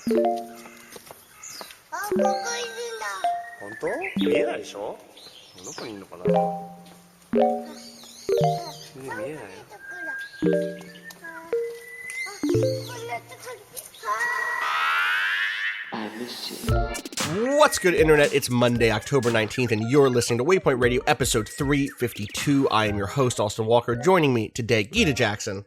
本当？見えないでしょ？どこにいるのかな？見えないよ。What's good, Internet? It's Monday, October 19th, and you're listening to Waypoint Radio, episode 352. I am your host, Austin Walker. Joining me today, Gita Jackson.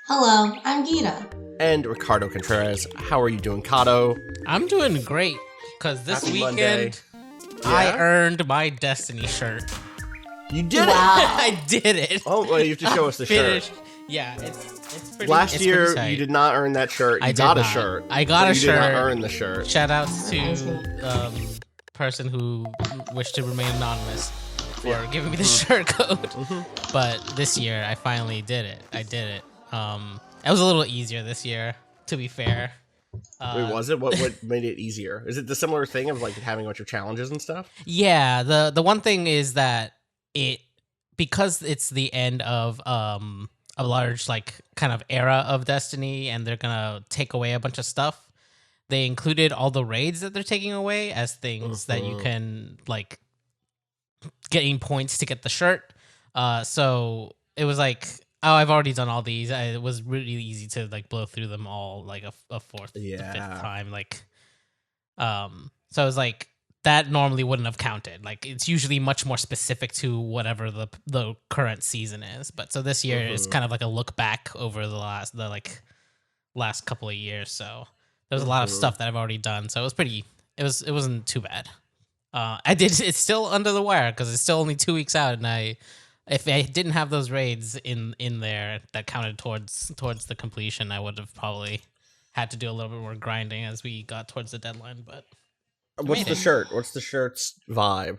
Hello, I'm Gita. And Ricardo Contreras. How are you doing, Cado? I'm doing great, because this Happy weekend, I earned my Destiny shirt. You did Wow. I did it. Oh, well, you have to show us the shirt. Yeah, it's pretty. Last it's year, pretty you did not earn that shirt. You got a shirt. I got a shirt. You did not earn the shirt. Shout outs to person who wished to remain anonymous for giving me the shirt code. Mm-hmm. But this year, I finally did it. I did it. It was a little easier this year, to be fair. Wait, was it? What made it easier? Is it the similar thing of like having a bunch of challenges and stuff? Yeah, the one thing is that because it's the end of a large like kind of era of Destiny, and they're gonna take away a bunch of stuff. They included all the raids that they're taking away as things that you can like getting points to get the shirt. So it was like, oh, I've already done all these. It was really easy to like blow through them all like a fourth, to fifth time. Like, so it was like that normally wouldn't have counted. Like it's usually much more specific to whatever the current season is. But so this year it's kind of like a look back over the last couple of years. So there was a lot of stuff that I've already done. So it was pretty. It wasn't too bad. It's still under the wire because it's still only 2 weeks out, and if I didn't have those raids in there that counted towards the completion, I would have probably had to do a little bit more grinding as we got towards the deadline. But what's the shirt? What's the shirt's vibe?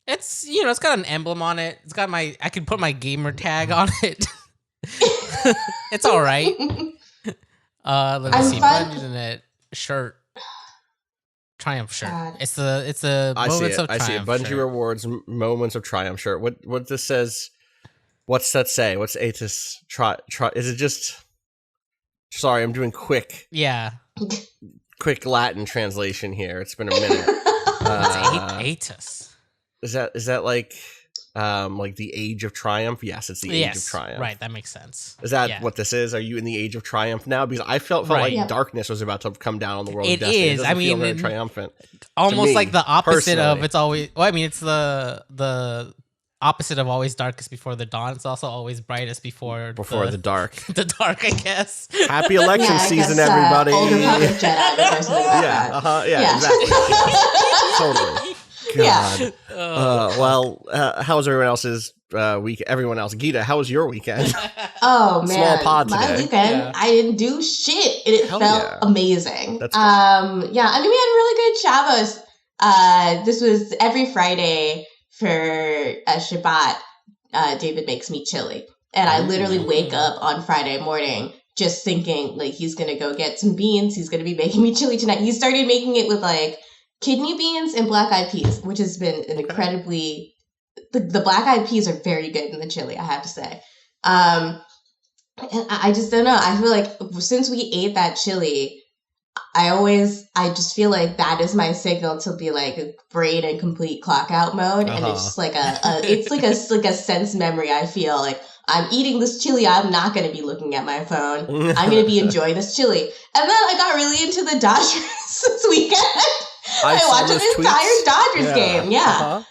It's it's got an emblem on it. It's got I could put my gamer tag on it. It's all right. Let me see. Bunge's in it. Shirt. Triumph shirt. God. It's the Moments of Triumph. I see it. Bungie shirt. Rewards Moments of Triumph shirt. What this says? What's that say? What's Atis try? Is it just? Sorry, I'm doing quick. Yeah. Quick Latin translation here. It's been a minute. Atis. Is that like the Age of Triumph? Yes, it's the Age of Triumph. Right, that makes sense. Is that what this is? Are you in the Age of Triumph now? Because I felt like darkness was about to come down on the world of Destiny. It is. I mean, feel very triumphant. Almost me, like the opposite personally. of it's always. Well, I mean, it's the opposite of always darkest before the dawn. It's also always brightest before the dark. The dark, I guess. Happy election season, everybody. Older Republic Jedi or something like that. Yeah, exactly. Totally. God. Well, how was everyone else's week? Everyone else. Gita, how was your weekend? Oh, man. Small pod today. My weekend, I didn't do shit. It felt amazing. That's good. Yeah, I mean, we had really good Shabbos. This was every Friday for Shabbat. David makes me chili. And I literally wake up on Friday morning just thinking, like, he's going to go get some beans. He's going to be making me chili tonight. He started making it with, like, kidney beans and black eyed peas, which has been an incredibly... The black eyed peas are very good in the chili, I have to say. And I just don't know. I feel like since we ate that chili, I just feel like that is my signal to be like a brain in complete clock out mode. And it's just like it's like a sense memory. I feel like I'm eating this chili. I'm not going to be looking at my phone. I'm going to be enjoying this chili. And then I got really into the Dodgers this weekend. I watched an entire Dodgers game. Yeah.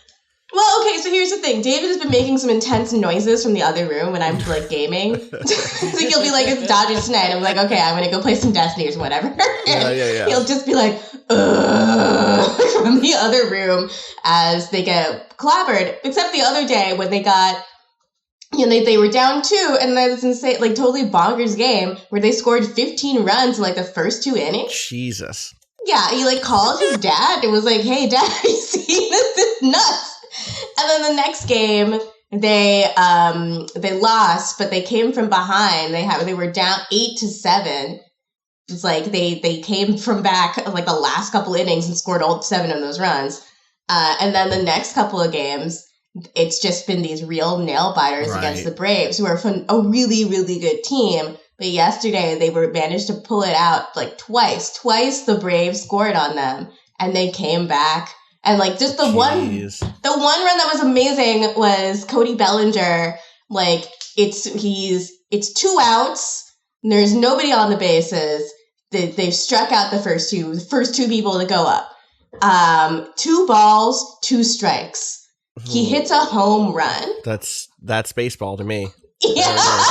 Well, okay, so here's the thing. David has been making some intense noises from the other room when I'm, like, gaming. So he'll be like, it's Dodgers tonight. I'm like, okay, I'm going to go play some Destiny or whatever. Yeah. He'll just be like, ugh, from the other room as they get clobbered. Except the other day when they got... they were down 2, and then this insane, like, totally bonkers game where they scored 15 runs in, like, the first 2 innings. Jesus. Yeah, he, like, called his dad and was like, hey, Dad, have you seen this? This is nuts. And then the next game, they lost, but they came from behind. They were down 8-7. It's like they came from back like the last couple innings and scored all 7 of those runs. And then the next couple of games, it's just been these real nail biters against the Braves, who are from a really, really good team. But yesterday they managed to pull it out like twice. Twice the Braves scored on them, and they came back. And like just the one run that was amazing was Cody Bellinger. Like it's 2 outs. And there's nobody on the bases. They've struck out the first two people to go up. 2 balls, 2 strikes. He hits a home run. That's baseball to me. Yeah.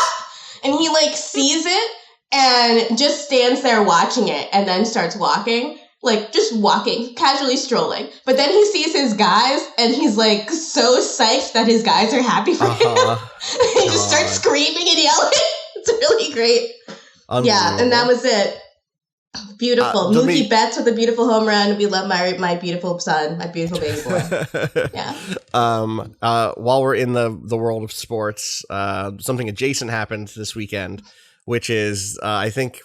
And he like sees it and just stands there watching it and then starts walking. Like just walking, casually strolling. But then he sees his guys and he's like so psyched that his guys are happy for him. He just starts screaming and yelling. It's really great. Yeah, and that was it. Beautiful. Mookie Betts with a beautiful home run. We love my beautiful son, my beautiful baby boy. Yeah. While we're in the world of sports, something adjacent happened this weekend, which is I think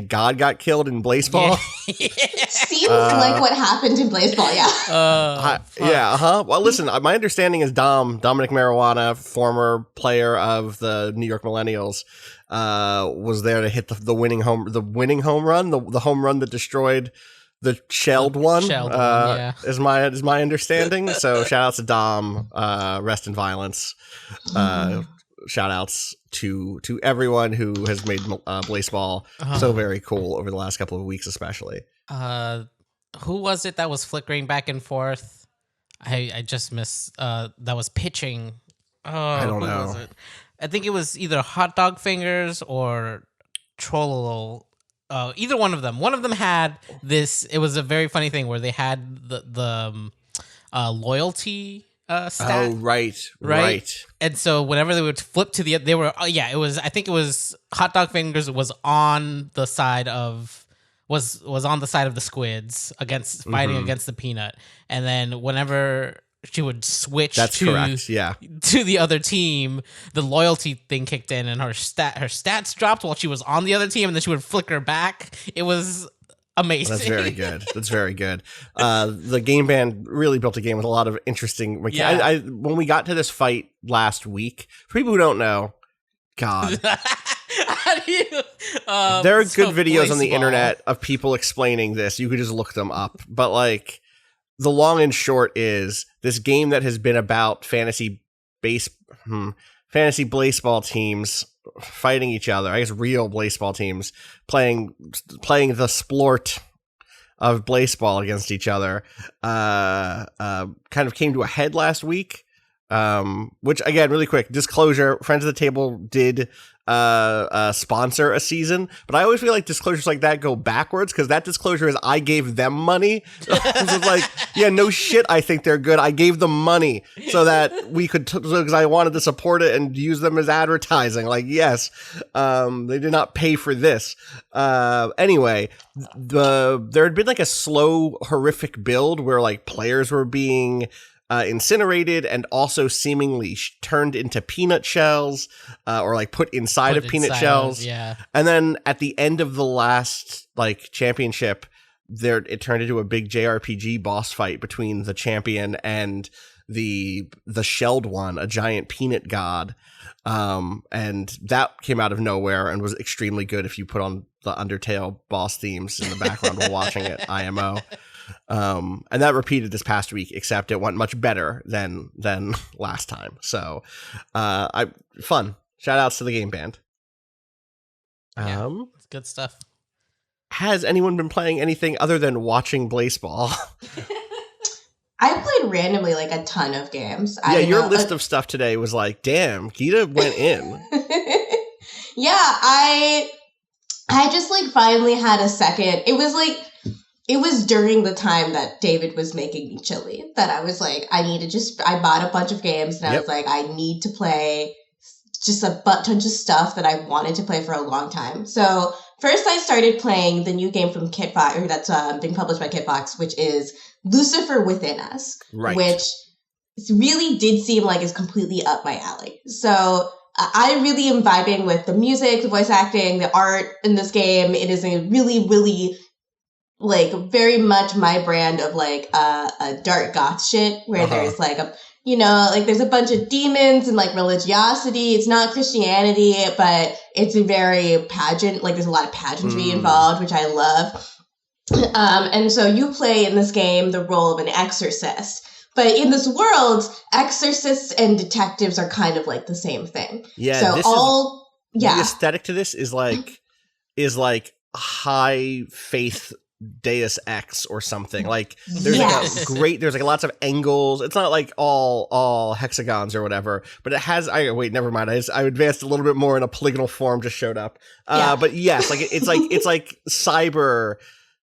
God got killed in Blaseball. Yeah. Seems like what happened in Blaseball. Yeah. Well, listen, my understanding is Dominic Marijuana, former player of the New York Millennials, was there to hit the winning home run, the home run that destroyed the shelled one. Is my understanding. So shout outs to Dom, rest in violence. Shout outs to everyone who has made Blaseball so very cool over the last couple of weeks, especially. Who was it that was flickering back and forth? I just missed. That was pitching. I don't know. Was it? I think it was either Hot Dog Fingers or Trollolo. Either one of them. One of them had this. It was a very funny thing where they had the loyalty stat. Oh, right. And so whenever they would flip to the, they were. It was. I think it was Hot Dog Fingers was on the side of was on the side of the squids fighting against the peanut, and then whenever she would switch to the other team, the loyalty thing kicked in and her stats dropped while she was on the other team, and then she would flicker back. It was amazing. That's very good. The game band really built a game with a lot of interesting mechanics. When we got to this fight last week, for people who don't know, God. How do you, there are good videos on the internet of people explaining this. You could just look them up. But like, the long and short is this game that has been about fantasy Blaseball teams fighting each other. I guess real Blaseball teams playing the splort of Blaseball against each other. Kind of came to a head last week. Which again, really quick disclosure: Friends of the Table did sponsor a season, but I always feel like disclosures like that go backwards because that disclosure is I gave them money. So it's like, yeah, no shit, I think they're good. I gave them money so that we could because I wanted to support it and use them as advertising. Like, yes, they did not pay for this. Anyway, there had been like a slow, horrific build where like players were being incinerated and also seemingly turned into peanut shells or like put inside of peanut shells. Yeah. And then at the end of the last like championship, it turned into a big JRPG boss fight between the champion and the shelled one, a giant peanut god. And that came out of nowhere and was extremely good if you put on the Undertale boss themes in the background while watching it, IMO. And that repeated this past week, except it went much better than last time. So, fun. Shout outs to the game band. It's good stuff. Has anyone been playing anything other than watching Blaseball? I played randomly like a ton of games. Your list of stuff today was like, damn, Gita went in. Yeah, I just like finally had a second. It was during the time that David was making me chili that I was like, I bought a bunch of games and I was like, I need to play just a bunch of stuff that I wanted to play for a long time. So first I started playing the new game from Kitbox, or that's being published by Kitbox, which is Lucifer Within Us, which really did seem like is completely up my alley. So I really am vibing with the music, the voice acting, the art in this game. It is a really, really like very much my brand of like a dark goth shit where there's like you know, like there's a bunch of demons and like religiosity. It's not Christianity, but it's a very pageant, like there's a lot of pageantry involved, which I love. And so you play in this game the role of an exorcist. But in this world, exorcists and detectives are kind of like the same thing. Yeah, so the aesthetic to this is like high faith Deus Ex or something. Like there's there's like lots of angles. It's not like all hexagons or whatever, but it has never mind. I advanced a little bit more in a polygonal form, just showed up. But yes, like it's like cyber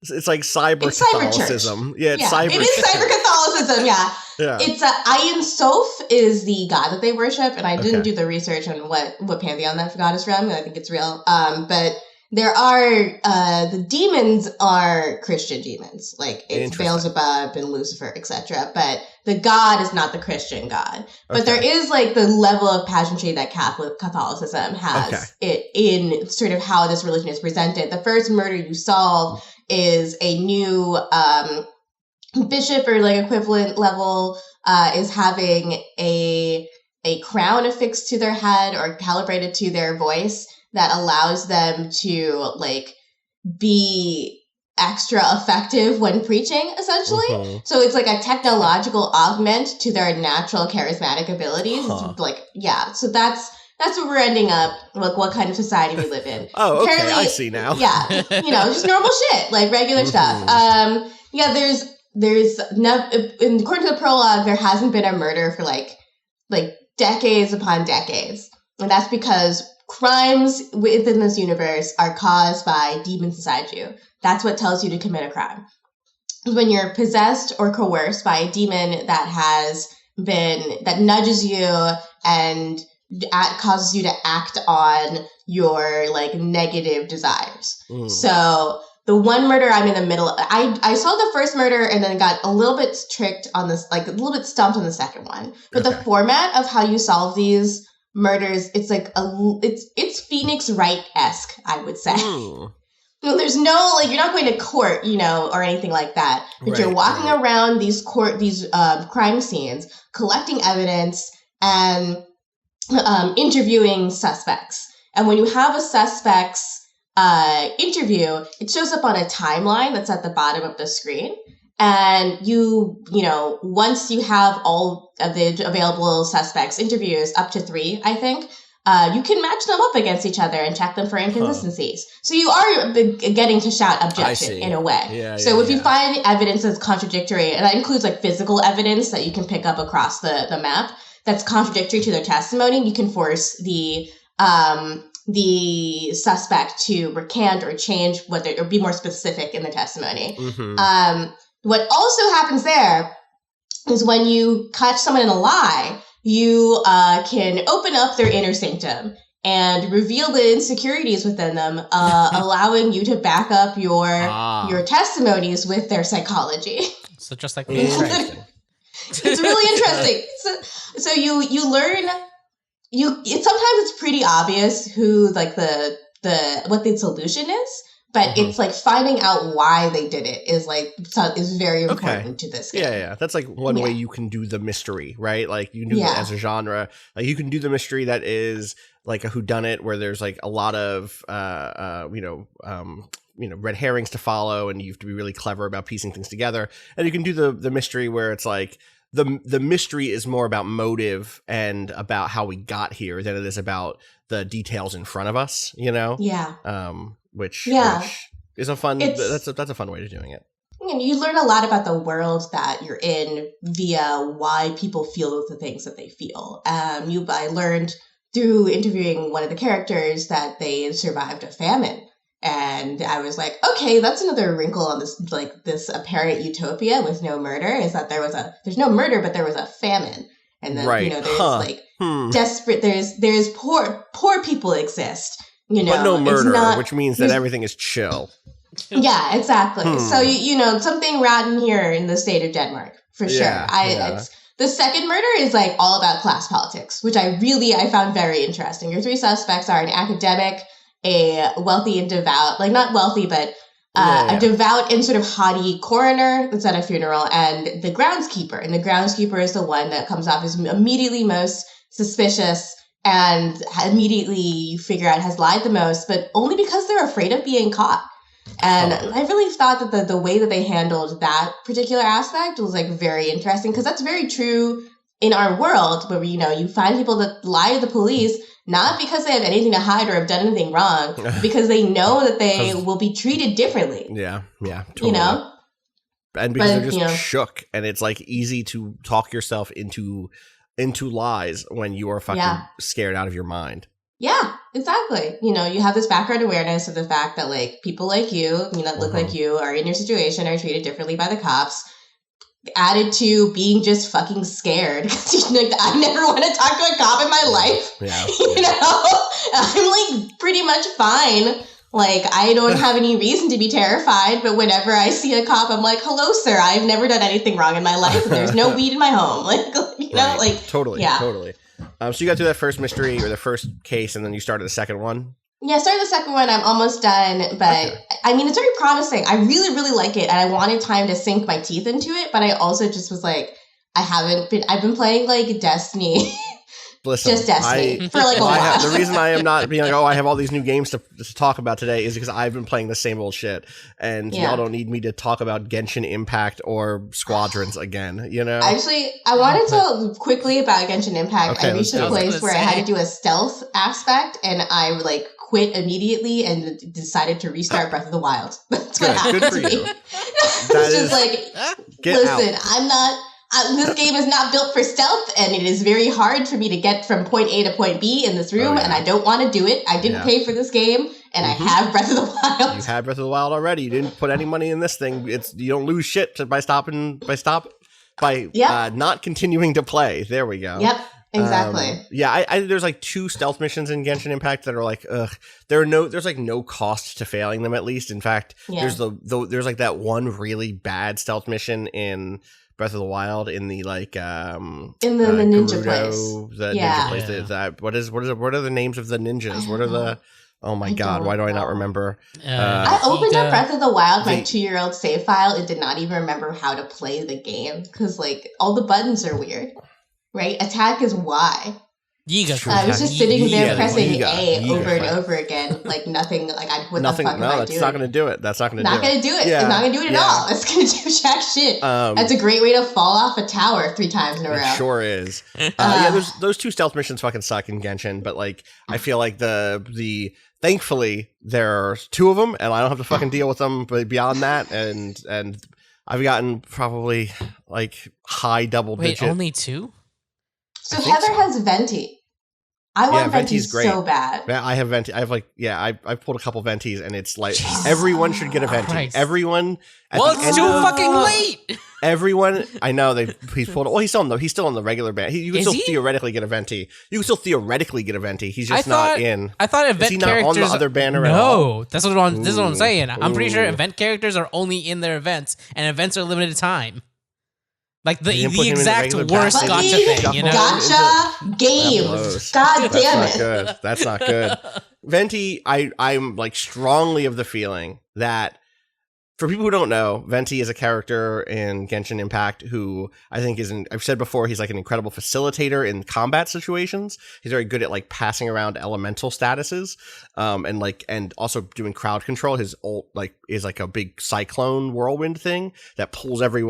Catholicism. It's cyber. It is cyber Catholicism. Yeah. It's Ayin Soph is the god that they worship, and I didn't do the research on what pantheon that god is from. I think it's real. But there are the demons are Christian demons, like it's Beelzebub and Lucifer, etc. But the god is not the Christian god. But there is like the level of pageantry that Catholicism has in sort of how this religion is presented. The first murder you solve is a new bishop or like equivalent level is having a crown affixed to their head or calibrated to their voice that allows them to like be extra effective when preaching, essentially. So it's like a technological augment to their natural charismatic abilities. So that's what we're ending up, like what kind of society we live in. Okay, I see now. Just normal shit, like regular stuff. There's according to the prologue, there hasn't been a murder for like decades upon decades. And that's because crimes within this universe are caused by demons inside you. That's what tells you to commit a crime. When you're possessed or coerced by a demon that nudges you and causes you to act on your like negative desires. So the one murder I'm in the middle, I saw the first murder and then got a little bit tricked on this, like a little bit stumped on the second one. But the format of how you solve these murders, it's like it's Phoenix Wright-esque, I would say. There's no, like, you're not going to court, or anything like that. But you're walking around these crime scenes, collecting evidence and interviewing suspects. And when you have a suspect's interview, it shows up on a timeline that's at the bottom of the screen. And once you have all of the available suspects' interviews, up to 3, I think, you can match them up against each other and check them for inconsistencies. So you are getting to shout objection in a way. If you find evidence that's contradictory, and that includes like physical evidence that you can pick up across the map that's contradictory to their testimony, you can force the suspect to recant or change or be more specific in the testimony. What also happens there is when you catch someone in a lie, you can open up their inner sanctum and reveal the insecurities within them, allowing you to back up your testimonies with their psychology. So just like interesting. It's really interesting. So you learn. Sometimes it's pretty obvious who like what the solution is. But it's like finding out why they did it is very important to this game. Yeah. That's like one way you can do the mystery, right? Like you can do it as a genre. Like you can do the mystery that is like a whodunit where there's like a lot of red herrings to follow, and you have to be really clever about piecing things together. And you can do the mystery where it's like the mystery is more about motive and about how we got here than it is about the details in front of us. Which is a fun. That's a fun way of doing it. You learn a lot about the world that you're in via why people feel the things that they feel. I learned through interviewing one of the characters that they survived a famine, and I was like, okay, that's another wrinkle on this apparent utopia with no murder. Is that there's no murder, but there was a famine, and then there's desperate. There's poor people exist. But no murder, which means that everything is chill. Yeah, exactly. So, something rotten here in the state of Denmark, for sure. The second murder is like all about class politics, which I found very interesting. Your 3 suspects are an academic, a wealthy and devout, like not wealthy, but a devout and sort of haughty coroner that's at a funeral, and the groundskeeper. And the groundskeeper is the one that comes off as immediately most suspicious and immediately you figure out has lied the most, but only because they're afraid of being caught. And I really thought that the way that they handled that particular aspect was like very interesting, because that's very true in our world, where, you know, you find people that lie to the police not because they have anything to hide or have done anything wrong, but because they know that they will be treated differently. Yeah, totally. You know? And because they're just shook, and it's like easy to talk yourself into lies when you are fucking scared out of your mind. Yeah, exactly. You know, you have this background awareness of the fact that, like, people like you know, that look like you are in your situation are treated differently by the cops. Added to being just fucking scared. Like, I never want to talk to a cop in my life. Yeah. You know? I'm like pretty much fine. Like, I don't have any reason to be terrified, but whenever I see a cop, I'm like, hello, sir, I've never done anything wrong in my life, and there's no weed in my home. Like, you know, like... Totally. So you got through that first mystery, or the first case, and then you started the second one? Yeah, I started the second one. I'm almost done, but I mean, it's very promising. I really, really like it, and I wanted time to sink my teeth into it, but I also just was like, I've been playing, like, Destiny... Listen, just Destiny for like a while. The reason I am not being like, I have all these new games to talk about today is because I've been playing the same old shit, and y'all don't need me to talk about Genshin Impact or Squadrons again, you know? Actually, I wanted to quickly about Genshin Impact. I reached a place where I had to do a stealth aspect, and I like quit immediately and decided to restart Breath of the Wild. That's what happened to me. It's just like, listen, I'm not... this game is not built for stealth, and it is very hard for me to get from point A to point B in this room, and I don't want to do it. I didn't pay for this game, and I have Breath of the Wild. You had Breath of the Wild already. You didn't put any money in this thing. You don't lose shit by not continuing to play. There we go. Yep. Exactly. There's like 2 stealth missions in Genshin Impact that are like, there's like no cost to failing them, at least. In fact, there's like that one really bad stealth mission in Breath of the Wild in the like in the ninja Gerudo, place. The ninja place. What are the names of the ninjas? What are the Oh my god, why do I not remember? I opened up Breath of the Wild, my 2-year-old save file, and did not even remember how to play the game because like all the buttons are weird. Right? Attack is Y. I was just sitting there pressing A over and over again, like nothing. Like, what the fuck am I doing? That's not going to do it. That's not going to do it. Not going to do it. Yeah. It's not going to do it at all. It's going to do jack shit. That's a great way to fall off a tower 3 times in a row. It sure is. Those 2 stealth missions fucking suck in Genshin, but like I feel like the thankfully there are 2 of them, and I don't have to fucking deal with them. But beyond that, and I've gotten probably like high double digit. Wait, only 2? So Heather has Venti. I want Venti so bad. Yeah, I have Venti. I've pulled a couple Ventis, and it's like everyone should get a Venti. Christ. Everyone. It's too fucking late. Everyone, I know he's pulled. Well, he's still on the regular band. You can theoretically get a Venti. You can still theoretically get a Venti. He's just not in. I thought event characters on the other banner at all? No, this is what I'm saying. I'm pretty sure event characters are only in their events, and events are limited time. Like the exact worst gotcha thing, you know? Gotcha games. God damn it. That's not good. Venti, I'm like strongly of the feeling that for people who don't know, Venti is a character in Genshin Impact who I think I've said before, he's like an incredible facilitator in combat situations. He's very good at like passing around elemental statuses, and also doing crowd control. His ult is like a big cyclone whirlwind thing that pulls every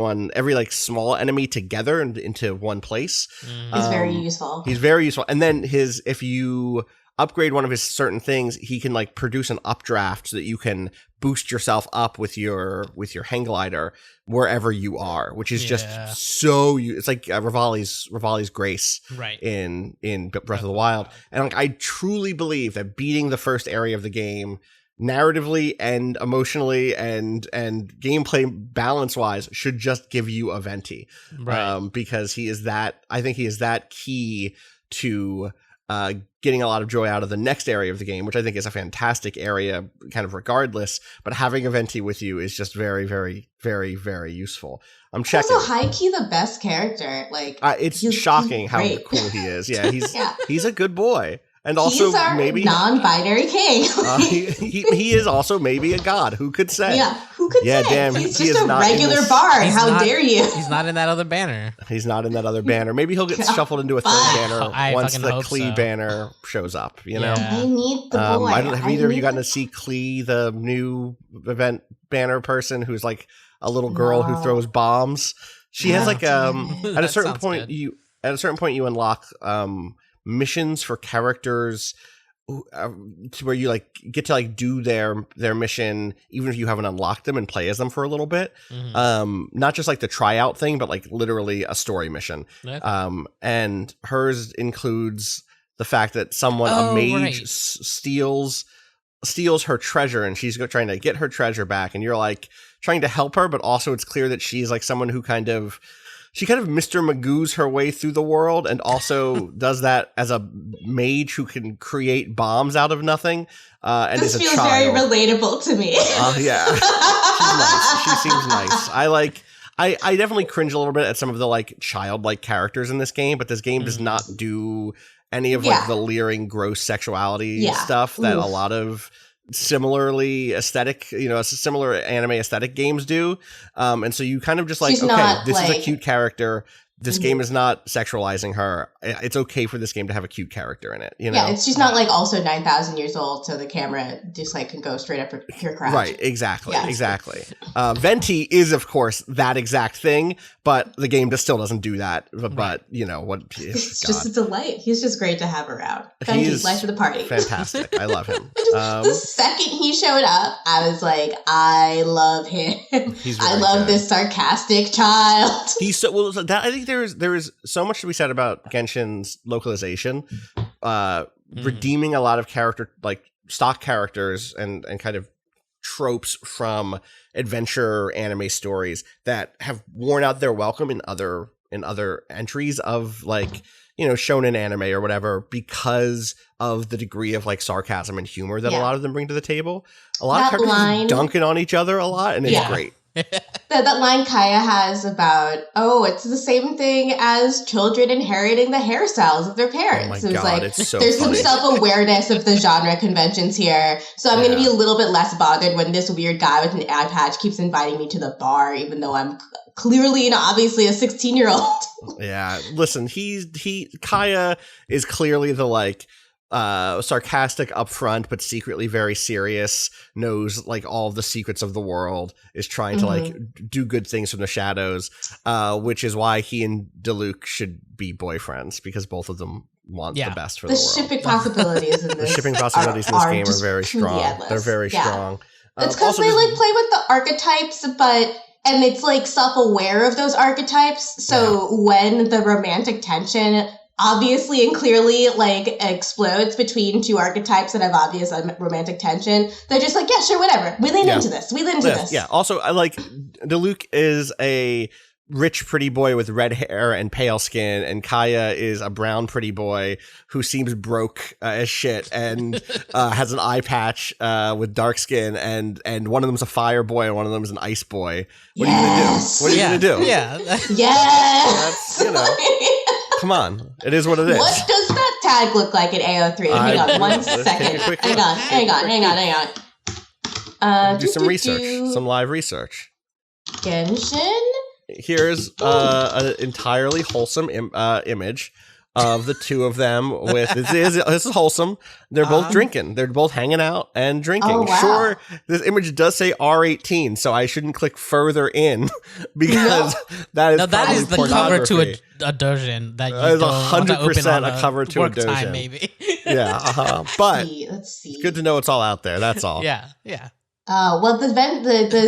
like small enemy together into one place. He's very useful. He's very useful. And then if you upgrade one of his certain things, he can like produce an updraft so that you can boost yourself up with your hang glider wherever you are, which is just so it's like Rivali's grace in Breath of the Wild. And like I truly believe that beating the first area of the game narratively and emotionally and gameplay balance wise should just give you a Venti, because I think he is that key to getting a lot of joy out of the next area of the game, which I think is a fantastic area kind of regardless, but having a Venti with you is just very, very, very, very useful. I'm checking. Also, high-key the best character. Like it's shocking how cool he is. Yeah, he's a good boy. And also, he's our maybe non-binary king. he is also maybe a god. Who could say? Yeah, who could say? Damn, he's he just is a not in regular this- bard. He's How not- dare you? He's not in that other banner. He's not in that other banner. Maybe he'll get shuffled into a third banner I once fucking the hope Klee so. banner shows up. You know. Yeah. I need the boy. Have either of you gotten to see Klee, the new event banner person, who's like a little girl who No. throws bombs? She has like at a That certain sounds point you unlock missions for characters to where you like get to like do their mission even if you haven't unlocked them and play as them for a little bit. Not just like the tryout thing, but like literally a story mission. Okay. And hers includes the fact that someone Oh, a mage right. steals her treasure, and she's trying to get her treasure back, and you're like trying to help her, but also it's clear that she's like someone who kind of Mr. Magoo's her way through the world, and also does that as a mage who can create bombs out of nothing. And This is a feels child. very relatable to me. Yeah, she's nice. She seems nice. I definitely cringe a little bit at some of the like childlike characters in this game, but this game does not do any of like the leering, gross sexuality stuff that a lot of similarly aesthetic, similar anime aesthetic games do. And so you kind of just like, She's okay, not, this is like- a cute character. This game is not sexualizing her. It's okay for this game to have a cute character in it. You know? Yeah, she's not like also 9,000 years old, so the camera just like can go straight up her crotch. Right, exactly, Yeah. exactly. Venti is, of course, that exact thing, but the game still doesn't do that. But you know what? It's just a delight. He's just great to have around. Venti's life of the party. Fantastic. I love him. The second he showed up, I was like, I love him. He's I really love good. this sarcastic child. He's so well. So that, I think there is so much to be said about Genshin's localization, redeeming a lot of character like stock characters and kind of tropes from adventure anime stories that have worn out their welcome in other entries of like shonen anime or whatever because of the degree of like sarcasm and humor that a lot of them bring to the table. A lot of characters are dunking on each other a lot, and it's great. That line Kaya has about, it's the same thing as children inheriting the hairstyles of their parents. Oh my It was God, like, it's so there's funny. some self-awareness of the genre conventions here. So I'm going to be a little bit less bothered when this weird guy with an eye patch keeps inviting me to the bar, even though I'm clearly and obviously a 16-year-old. Yeah, listen, Kaya is clearly the like sarcastic upfront but secretly very serious, knows like all of the secrets of the world, is trying to like do good things from the shadows, which is why he and Diluc should be boyfriends, because both of them want the best for the The world. shipping possibilities in this The shipping possibilities in this game are just very truly strong. endless. They're very Yeah. strong. It's because Also they just- like play with the archetypes, and it's like self-aware of those archetypes. So when the romantic tension obviously and clearly like explodes between two archetypes that have obvious romantic tension, they're just like, yeah, sure, whatever. We lean into this. We lean into this. Yeah. Also, I like Diluc is a rich, pretty boy with red hair and pale skin, and Kaya is a brown, pretty boy who seems broke as shit and has an eye patch with dark skin, and one of them's a fire boy and one of them is an ice boy. What are you gonna do? What are you gonna do? Yeah. Yes. That's, come on. It is what it is. What does that tag look like in AO3? Hang on one Take a second. quick Hang look. on. Do some research, some live research. Genshin? Here's an entirely wholesome image of the two of them. With this is wholesome. They're both drinking. They're both hanging out and drinking. Oh, wow. Sure, this image does say R18, so I shouldn't click further in because that is that is the cover to pornography. a doujin that you That is don't want to open 100% on a cover to a work time, doujin. maybe. Yeah, but Let's see. it's good to know it's all out there. That's all. Yeah. Well, the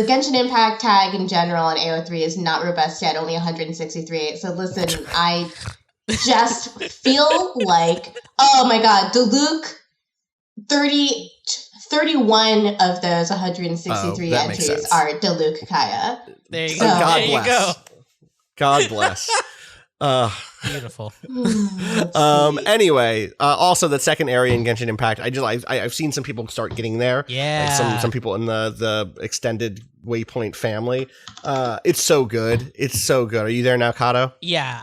Genshin Impact tag in general on AO3 is not robust yet, only 163. So listen, I just feel like, oh my god, Diluc, 31 of those 163 that makes entries sense. are Diluc Kaya. There you So- go. God There you bless. go. God bless. Beautiful. Anyway, also the second area in Genshin Impact, I've seen some people start getting there. Yeah. Like some people in the extended Waypoint family. It's so good. It's so good. Are you there now, Cado? Yeah,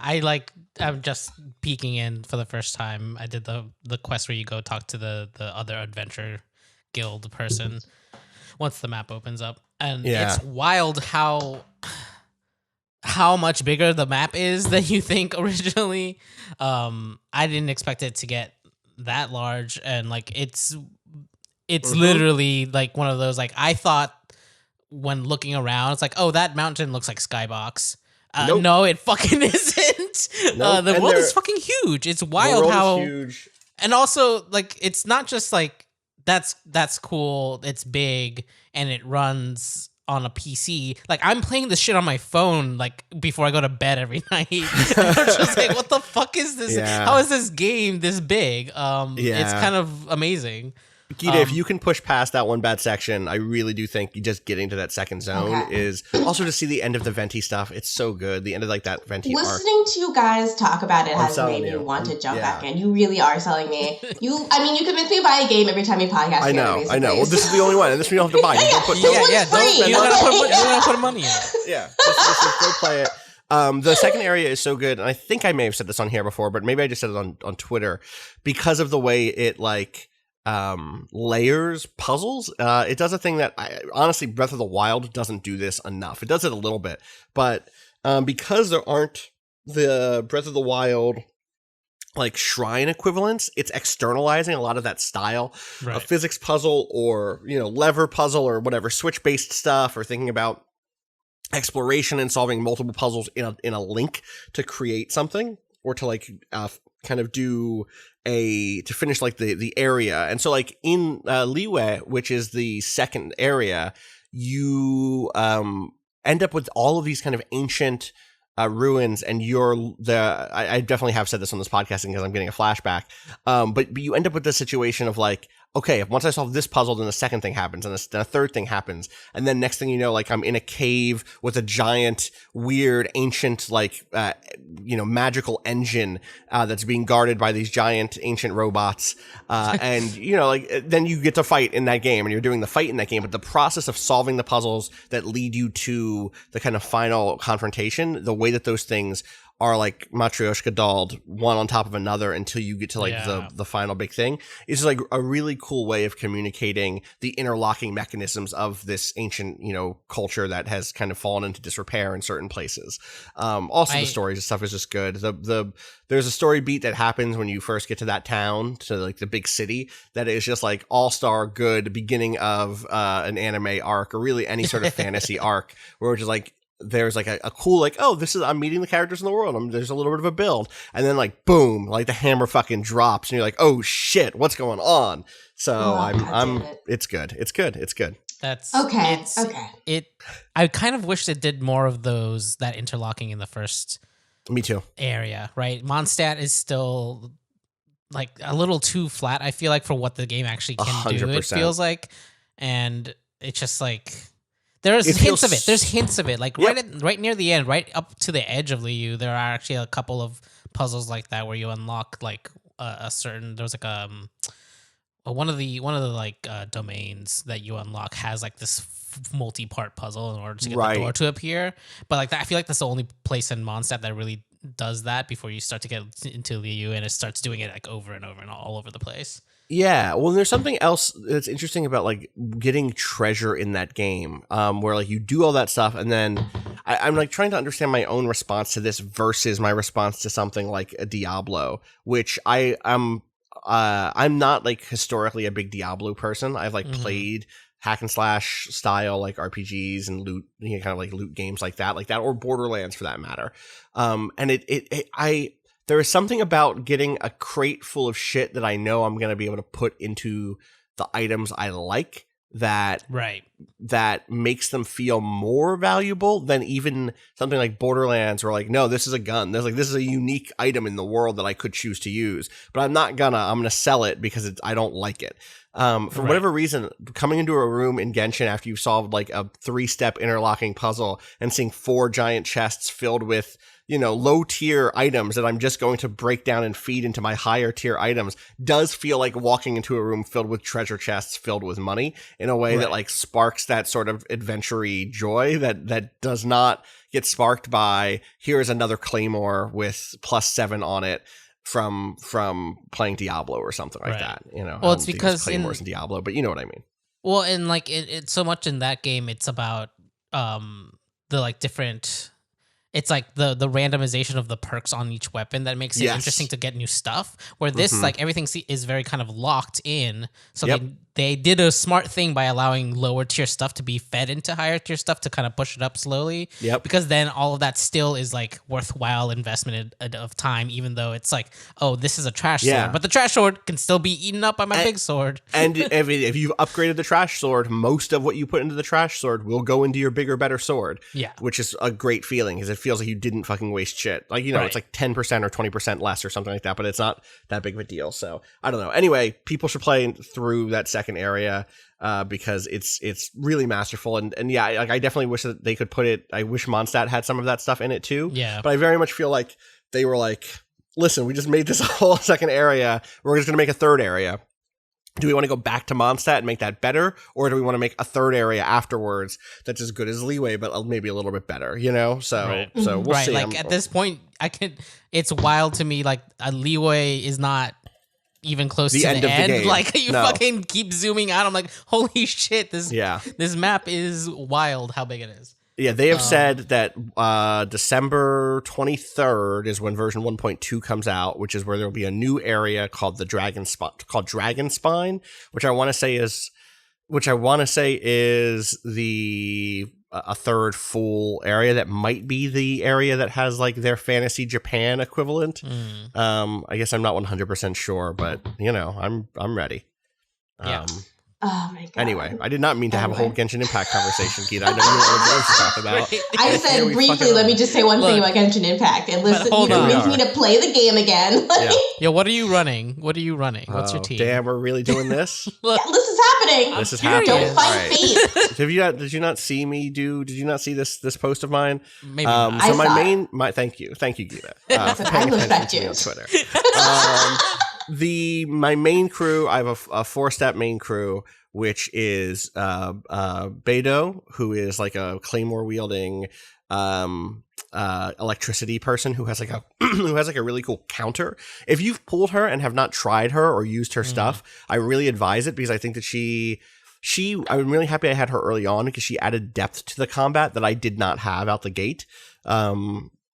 I'm just peeking in for the first time. I did the quest where you go talk to the other adventure guild person once the map opens up. And it's wild how much bigger the map is than you think originally. I didn't expect it to get that large, and like it's literally like one of those, like, I thought when looking around, it's like, oh, that mountain looks like Skybox. Nope. No, it fucking isn't. Nope. The world is fucking huge. It's wild how huge. And also, like, it's not just like that's cool, it's big, and it runs on a PC. Like, I'm playing this shit on my phone, like, before I go to bed every night. I'm just like, what the fuck is this? Yeah. How is this game this big? It's kind of amazing. Gita, if you can push past that one bad section, I really do think you just getting to that second zone is also to see the end of the Venti stuff. It's so good. The end of like that Venti arc. Listening to you guys talk about it has made me want to jump back in. You really are selling me. You convince me to buy a game every time you podcast. I know. Well, this is the only one, and this we don't have to buy. You don't put money in it. Yeah, just go play it. The second area is so good, and I think I may have said this on here before, but maybe I just said it on Twitter, because of the way it like layers puzzles. It does a thing that honestly Breath of the Wild doesn't do this enough. It does it a little bit, but because there aren't the Breath of the Wild like shrine equivalents, it's externalizing a lot of that style of physics puzzle, or lever puzzle, or whatever switch based stuff, or thinking about exploration and solving multiple puzzles in a link to create something, or to like kind of do to finish like the area. And so like in Liyue, which is the second area, you end up with all of these kind of ancient ruins, and I definitely have said this on this podcast because I'm getting a flashback, but you end up with this situation of like, okay, once I solve this puzzle, then the second thing happens, and then a third thing happens, and then next thing you know, like I'm in a cave with a giant, weird, ancient, like magical engine that's being guarded by these giant ancient robots, and like then you get to fight in that game, and you're doing the fight in that game, but the process of solving the puzzles that lead you to the kind of final confrontation, the way that those things are like matryoshka dolled one on top of another until you get to like the final big thing, is like a really cool way of communicating the interlocking mechanisms of this ancient culture that has kind of fallen into disrepair in certain places. The stories and stuff is just good. There's a story beat that happens when you first get to that town, to like the big city, that is just like all-star good beginning of an anime arc, or really any sort of fantasy arc, where it's just like there's like a cool, like, oh, I'm meeting the characters in the world. There's a little bit of a build, and then like boom, like the hammer fucking drops, and you're like, oh shit, what's going on? So it's good. It's good. That's okay. I kind of wished it did more of that interlocking in the first. Me too. Area, right? Mondstadt is still like a little too flat, I feel like, for what the game actually can 100%. Do. It feels like, and it's just like. There's hints of it. There's hints of it. Like right near the end, right up to the edge of Liu, there are actually a couple of puzzles like that where you unlock like a certain. There's like one of the like domains that you unlock has like this multi-part puzzle in order to get the door to appear. But like that, I feel like that's the only place in Mondstadt that really does that before you start to get into Liu, and it starts doing it like over and over and all over the place. Yeah, well, there's something else that's interesting about like getting treasure in that game, where like you do all that stuff, and then I'm like trying to understand my own response to this versus my response to something like a Diablo, which I'm not like historically a big Diablo person. I've like played hack and slash style like RPGs and loot, kind of like loot games like that, or Borderlands for that matter. And there is something about getting a crate full of shit that I know I'm going to be able to put into the items I like that makes them feel more valuable than even something like Borderlands, where like, no, this is a gun. This is a unique item in the world that I could choose to use, but I'm gonna sell it because I don't like it. For whatever reason, coming into a room in Genshin after you've solved like a 3-step interlocking puzzle and seeing 4 giant chests filled with, low tier items that I'm just going to break down and feed into my higher tier items does feel like walking into a room filled with treasure chests filled with money in a way that like sparks that sort of adventure-y joy that does not get sparked by here's another claymore with +7 on it from playing Diablo or something like that. Well, it's because claymores in Diablo, but you know what I mean. Well, and like it's so much in that game, it's about the like different. It's like the randomization of the perks on each weapon that makes it interesting to get new stuff. Where this, like everything is very kind of locked in. So they did a smart thing by allowing lower tier stuff to be fed into higher tier stuff to kind of push it up slowly. Yep. Because then all of that still is like worthwhile investment of time, even though it's like, oh, this is a trash sword, but the trash sword can still be eaten up by my big sword. And if you've upgraded the trash sword, most of what you put into the trash sword will go into your bigger, better sword. Yeah. Which is a great feeling because it feels like you didn't fucking waste shit. Like, it's like 10% or 20% less or something like that, but it's not that big of a deal. So I don't know. Anyway, people should play through that second area because it's really masterful. And yeah, like I definitely wish that they could put it. I wish Mondstadt had some of that stuff in it too. Yeah. But I very much feel like they were like, listen, we just made this whole second area. We're just going to make a third area. Do we want to go back to Mondstadt and make that better? Or do we want to make a third area afterwards that's as good as Leeway, but maybe a little bit better, So, so we'll see. Like at this point, it's wild to me. Like a Leeway is not even close to the end. Game. Like you fucking keep zooming out. I'm like, holy shit, this map is wild how big it is. Yeah, they have said that December 23rd is when version 1.2 comes out, which is where there will be a new area called the Dragon Spine, which I want to say is a third full area that might be the area that has like their Fantasy Japan equivalent. I guess I'm not 100% sure, but I'm ready. Yeah. Oh my god. Anyway, I did not mean to have a whole Genshin Impact conversation, Gita. I know you know what games to talk about. I said briefly, let me just say one thing about Genshin Impact. And listen, you convinced me to play the game again. Yeah, what are you running? What's your team? Damn, we're really doing this? This is happening. This is happening. Don't fight fate. Did you not see me did you not see this post of mine? Maybe not. So thank you, Gita. I respect you. On Twitter. My main crew, I have a 4-step main crew, which is Beidou, who is like a claymore wielding electricity person who has like a really cool counter. If you've pulled her and have not tried her or used her stuff, I really advise it because I think that I'm really happy I had her early on because she added depth to the combat that I did not have out the gate.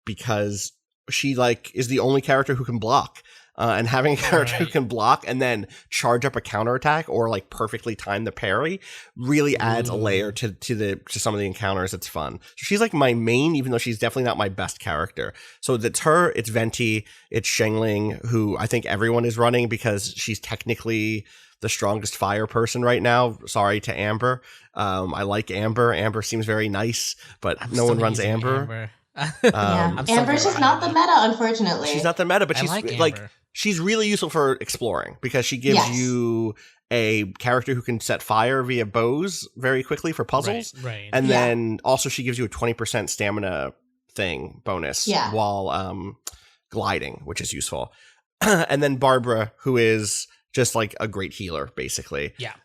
Because she like is the only character who can block. And having a character who can block and then charge up a counterattack or like perfectly time the parry really adds a layer to some of the encounters. It's fun. So she's like my main, even though she's definitely not my best character. So that's her. It's Venti. It's Shengling, who I think everyone is running because she's technically the strongest fire person right now. Sorry to Amber. I like Amber. Amber seems very nice, but no one runs Amber. Amber's just not the meta, unfortunately. She's not the meta, but she's like she's really useful for exploring because she gives you a character who can set fire via bows very quickly for puzzles. Right. And then also she gives you a 20% stamina thing bonus while gliding, which is useful. And then Barbara, who is just like a great healer, basically. Yeah.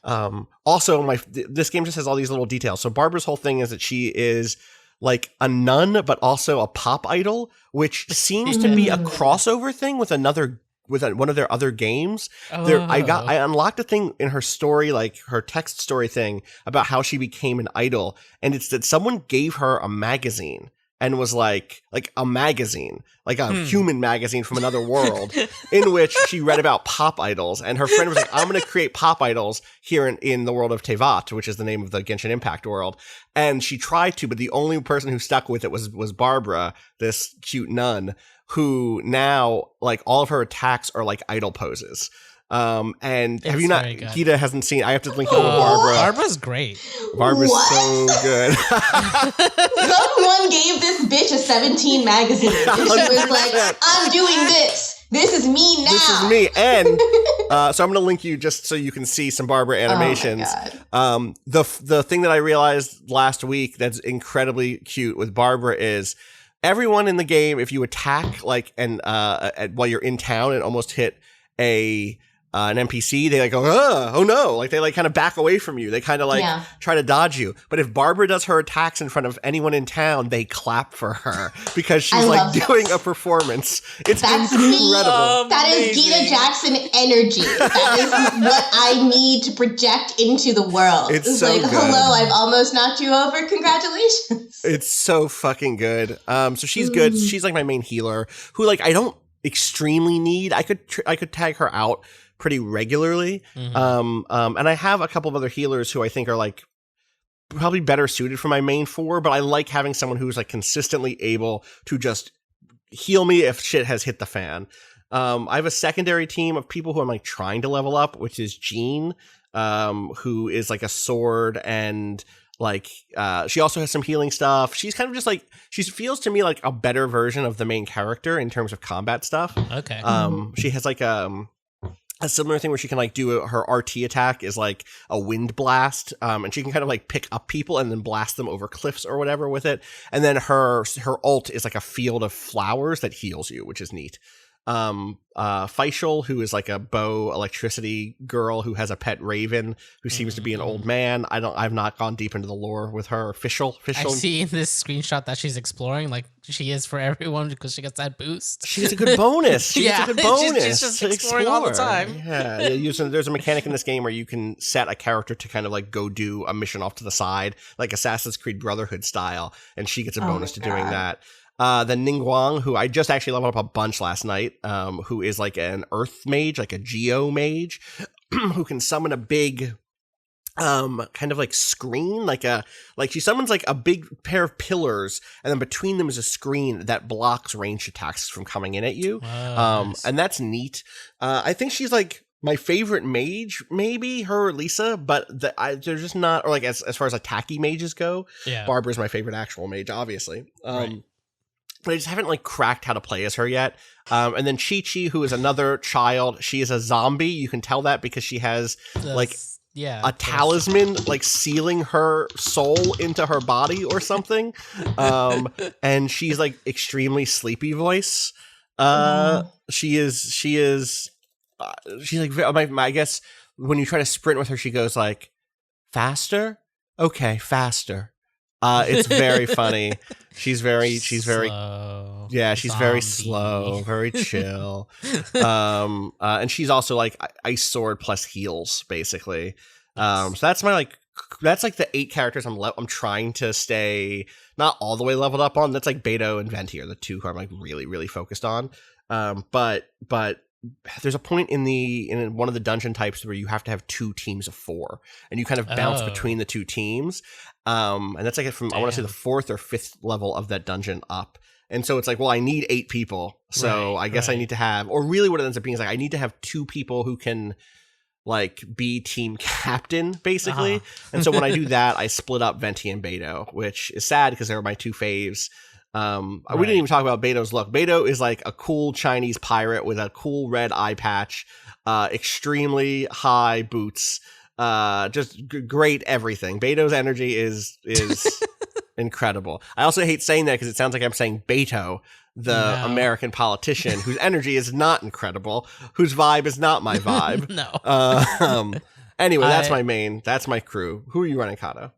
Also, this game just has all these little details. So Barbara's whole thing is that she is like a nun, but also a pop idol, which seems to be a crossover thing with one of their other games. I unlocked a thing in her story, like her text story thing about how she became an idol. And it's that someone gave her a magazine and was like a magazine, like a human magazine from another world in which she read about pop idols. And her friend was like, I'm going to create pop idols here in the world of Tevat, which is the name of the Genshin Impact world. And she tried to, but the only person who stuck with it was Barbara, this cute nun, who now like all of her attacks are like idol poses. And have you not? Gita hasn't seen. I have to link you to Barbara. Barbara's great. Barbara's so good. Someone gave this bitch a 17 magazine. And she was like, I'm doing this. This is me now. This is me. And so I'm going to link you just so you can see some Barbara animations. Oh my God. The thing that I realized last week that's incredibly cute with Barbara is everyone in the game, if you attack while you're in town and almost hit an NPC, they like go, oh no, like they like kind of back away from you. They kind of like try to dodge you. But if Barbara does her attacks in front of anyone in town, they clap for her because she's like doing a performance. That's incredible. That is Gita Jackson energy. That is what I need to project into the world. It's so like, good. hello, I've almost knocked you over. Congratulations. It's so fucking good. So she's good. She's like my main healer who like I don't extremely need. I could tag her out pretty regularly. And I have a couple of other healers who I think are like probably better suited for my main 4, but I like having someone who's like consistently able to just heal me if shit has hit the fan. I have a secondary team of people who I'm like trying to level up, which is Jean, who is like a sword and like she also has some healing stuff. She's kind of just like she feels to me like a better version of the main character in terms of combat stuff. Okay. She has like a similar thing where she can like do her RT attack is like a wind blast, and she can kind of like pick up people and then blast them over cliffs or whatever with it. And then her ult is like a field of flowers that heals you, which is neat. Faisal, who is like a bow electricity girl who has a pet raven who seems to be an old man. I've not gone deep into the lore with her. Faisal. I see in this screenshot that she's exploring like she is for everyone because she gets that boost. She gets a good bonus. She gets a good bonus. She's just exploring all the time. Yeah. There's a mechanic in this game where you can set a character to kind of like go do a mission off to the side, like Assassin's Creed Brotherhood style, and she gets a bonus to doing that. The Ningguang, who I just actually leveled up a bunch last night, who is like an earth mage, like a geo mage, who can summon a big kind of like screen, like she summons like a big pair of pillars, and then between them is a screen that blocks ranged attacks from coming in at you. Nice. And that's neat. I think she's like my favorite mage, maybe her or Lisa, but they're just not, or like as far as attacky mages go, Barbara's my favorite actual mage, obviously. Right. But I just haven't like cracked how to play as her yet. And then Chi-Chi, who is another child, she is a zombie. You can tell that because she has a talisman like sealing her soul into her body or something. And she's like extremely sleepy voice. She's like, I guess when you try to sprint with her, she goes like, faster? Okay, faster. It's very funny. She's very slow. Yeah, she's very slow, very chill. And she's also like ice sword plus heals basically. So that's like the 8 characters I'm trying to stay not all the way leveled up on. That's like Beto and Venti are the 2 who I'm like really really focused on. But there's a point in one of the dungeon types where you have to have 2 teams of 4 and you kind of bounce between the 2 teams. And that's like from, I want to say the 4th or 5th level of that dungeon up. And so it's like, well, I need 8 people. So I guess I need to have, or really what it ends up being is like, I need to have 2 people who can like be team captain basically. And so when I do that, I split up Venti and Beto, which is sad because they were my 2 faves. We didn't even talk about Beto's look. Beto is like a cool Chinese pirate with a cool red eye patch, extremely high boots, just great everything. Beto's energy is incredible. I also hate saying that because it sounds like I'm saying Beto, the American politician whose energy is not incredible, whose vibe is not my vibe. Anyway, that's my crew. Who are you running, Cado?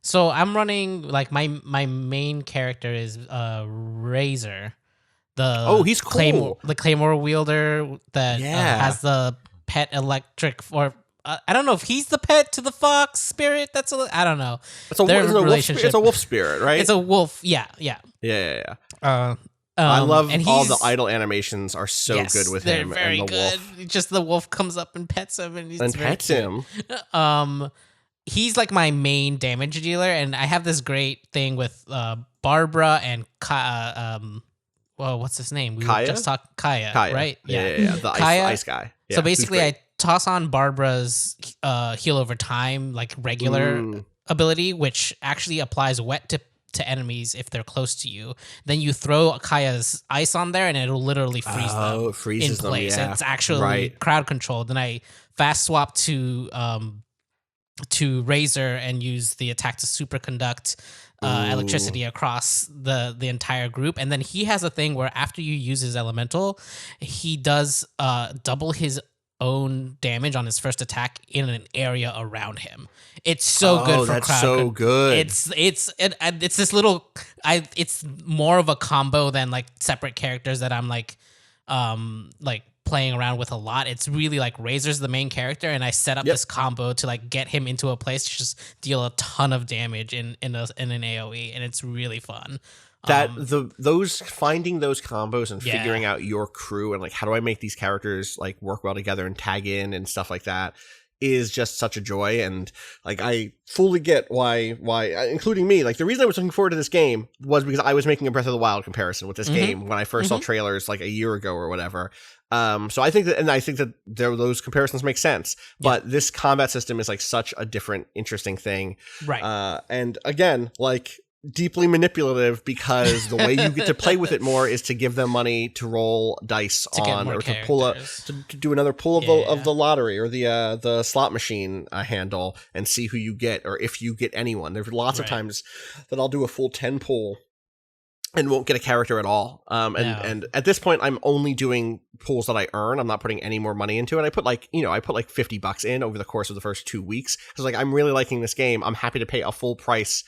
So I'm running like my main character is Razor, he's cool. The Claymore wielder that has the pet electric, or I don't know if he's the pet to the fox spirit. I don't know. It's a wolf spirit, right? It's a wolf. Yeah. I love all the idle animations are so good with him. They're very and the good. wolf. Just the wolf comes up and pets him, and pets him. He's like my main damage dealer, and I have this great thing with Barbara and what's his name? We Kaya? just talked Kaya, right? Yeah. The ice guy. Yeah, so basically, I toss on Barbara's heal over time, like regular ability, which actually applies wet to enemies if they're close to you. Then you throw Kaya's ice on there and it'll literally freeze them it freezes in place. them, yeah. It's actually Right. crowd controlled. Then I fast swap to Razor and use the attack to superconduct electricity across the entire group. And then he has a thing where after you use his elemental, he does double his own damage on his first attack in an area around him. It's so good for that's crowd. so good. It's this little. It's more of a combo than like separate characters that I'm like playing around with a lot. It's really like Razor's the main character, and I set up this combo to like get him into a place to just deal a ton of damage in an AOE, and it's really fun. That those finding those combos and figuring out your crew and like how do I make these characters like work well together and tag in and stuff like that is just such a joy. And like I fully get why including me, like the reason I was looking forward to this game was because I was making a Breath of the Wild comparison with this game when I first saw trailers like a year ago or whatever. So I think that those comparisons make sense, but this combat system is like such a different, interesting thing. Right. And again, like deeply manipulative because the way you get to play with it more is to give them money to roll dice on or to pull up to do another pull of the lottery or the slot machine handle and see who you get or if you get anyone. There's lots of times that I'll do a full 10 pull and won't get a character at all. And at this point I'm only doing pulls that I earn. I'm not putting any more money into it. I put like $50 in over the course of the first 2 weeks because like I'm really liking this game. I'm happy to pay a full price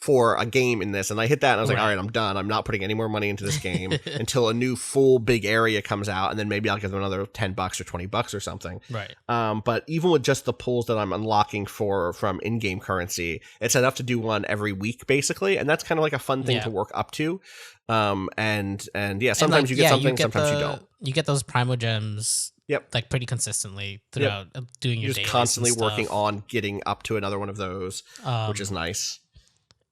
for a game in this, and I hit that and I was like, all right, I'm done. I'm not putting any more money into this game until a new full big area comes out, and then maybe I'll give them another $10 or $20 or something. Right. But even with just the pulls that I'm unlocking from in-game currency, it's enough to do one every week basically, and that's kind of like a fun thing to work up to. And sometimes you get something, sometimes you don't. You get those Primogems like pretty consistently throughout doing your just constantly working on getting up to another one of those, which is nice.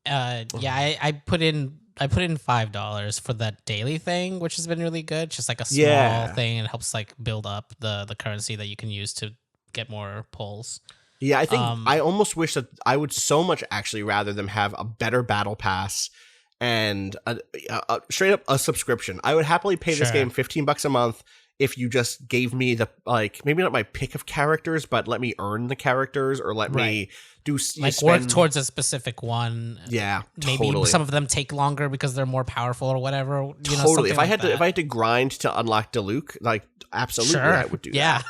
I put in $5 for that daily thing, which has been really good. It's just like a small thing and helps like build up the currency that you can use to get more pulls. Yeah, I think I almost wish that I would so much actually rather them have a better battle pass and straight up a subscription. I would happily pay this game $15 a month if you just gave me the like maybe not my pick of characters, but let me earn the characters or let me do like work towards a specific one. Yeah, maybe some of them take longer because they're more powerful or whatever. Totally. If I had to grind to unlock Diluc, like absolutely, I would do that.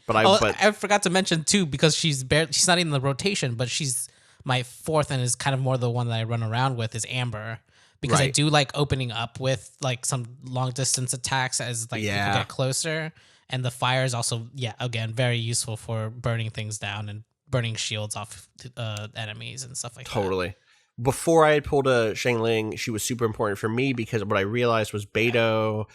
But I forgot to mention too because she's not in the rotation, but she's my fourth and is kind of more the one that I run around with is Amber. Because I do like opening up with like some long distance attacks as like people get closer, and the fire is also again very useful for burning things down and burning shields off enemies and stuff like that. Totally. Before I had pulled a Xiangling, she was super important for me because what I realized was Beidou,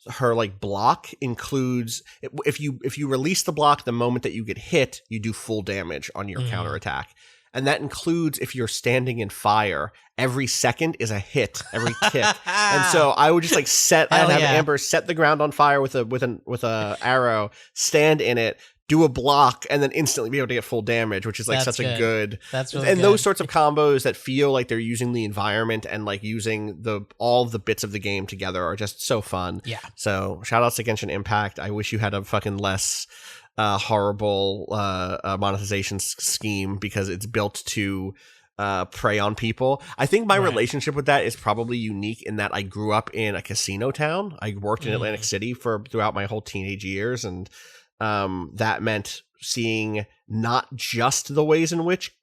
her like block includes if you release the block the moment that you get hit, you do full damage on your counterattack. And that includes if you're standing in fire, every second is a hit, every tick. And so I would just like I'd have Amber set the ground on fire with a arrow, stand in it, do a block, and then instantly be able to get full damage, which is like such a good. That's really and good. Those sorts of combos that feel like they're using the environment and like using all the bits of the game together are just so fun. Yeah. So shout outs to Genshin Impact. I wish you had a fucking less horrible monetization scheme because it's built to prey on people. I think my relationship with that is probably unique in that I grew up in a casino town. I worked in Atlantic City throughout my whole teenage years, and that meant seeing not just the ways in which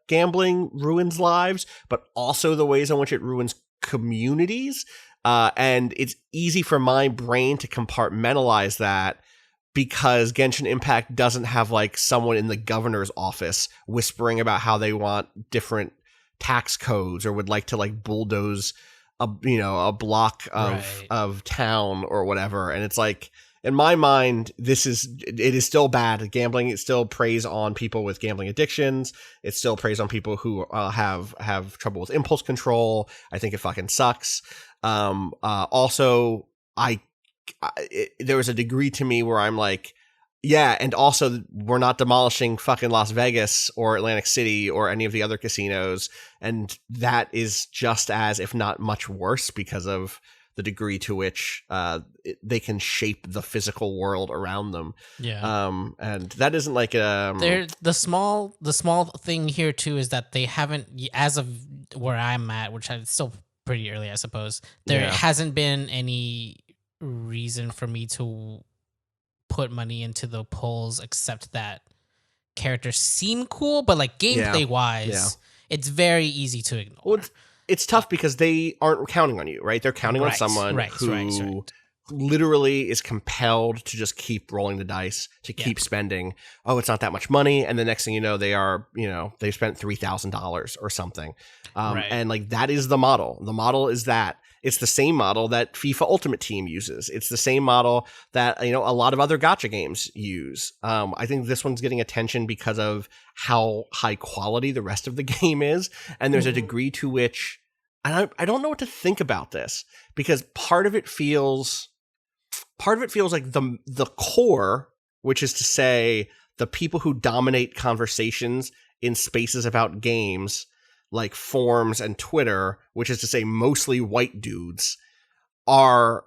gambling ruins lives, but also the ways in which it ruins communities. And it's easy for my brain to compartmentalize that because Genshin Impact doesn't have like someone in the governor's office whispering about how they want different tax codes or would like to like bulldoze a block of town or whatever. And it's like, in my mind, it is still bad. Gambling, it still preys on people with gambling addictions. It still preys on people who have trouble with impulse control. I think it fucking sucks. Also, there was a degree to me where I'm like, Yeah, and also we're not demolishing fucking Las Vegas or Atlantic City or any of the other casinos, and that is just as, if not much worse, because of the degree to which they can shape the physical world around them. Yeah. And that isn't like the small thing here too is that they haven't, as of where I'm at, which is still pretty early, I suppose. There hasn't been any reason for me to put money into the polls except that characters seem cool, but like gameplay wise, it's very easy to ignore. Well, it's tough because they aren't counting on you, right? They're counting on someone who literally is compelled to just keep rolling the dice, to keep spending. Oh, it's not that much money, and the next thing you know, they've spent $3,000 or something. And like that is the model. The model is that. It's the same model that FIFA Ultimate Team uses. It's the same model that, a lot of other gacha games use. I think this one's getting attention because of how high quality the rest of the game is. And there's a degree to which, and I don't know what to think about this, because part of it feels like the core, which is to say the people who dominate conversations in spaces about games, like forums and Twitter, which is to say mostly white dudes, are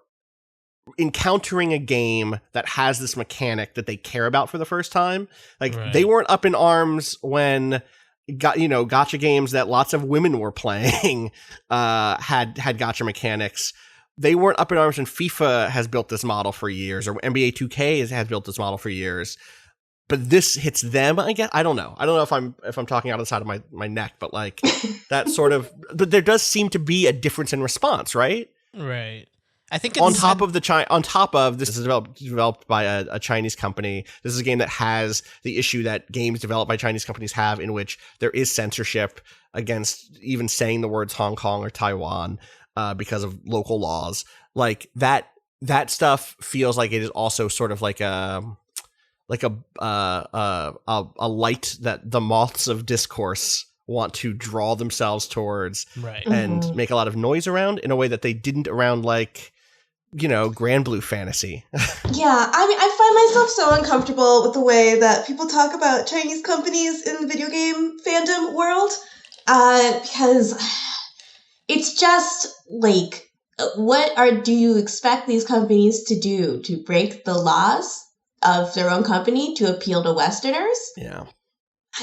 encountering a game that has this mechanic that they care about for the first time. Like they weren't up in arms when gacha games that lots of women were playing had gacha mechanics. They weren't up in arms when FIFA has built this model for years, or NBA 2K has built this model for years. But this hits them, I guess. I don't know. I don't know if I'm talking out of the side of my neck, but like that sort of. But there does seem to be a difference in response, right? Right. I think on top of this is developed by a Chinese company. This is a game that has the issue that games developed by Chinese companies have, in which there is censorship against even saying the words Hong Kong or Taiwan because of local laws. Like that stuff feels like it is also sort of like a light that the moths of discourse want to draw themselves towards, and make a lot of noise around in a way that they didn't around like, Grand Blue Fantasy. Yeah, I mean, I find myself so uncomfortable with the way that people talk about Chinese companies in the video game fandom world, because it's just like, do you expect these companies to do, to break the laws of their own company to appeal to Westerners? Yeah.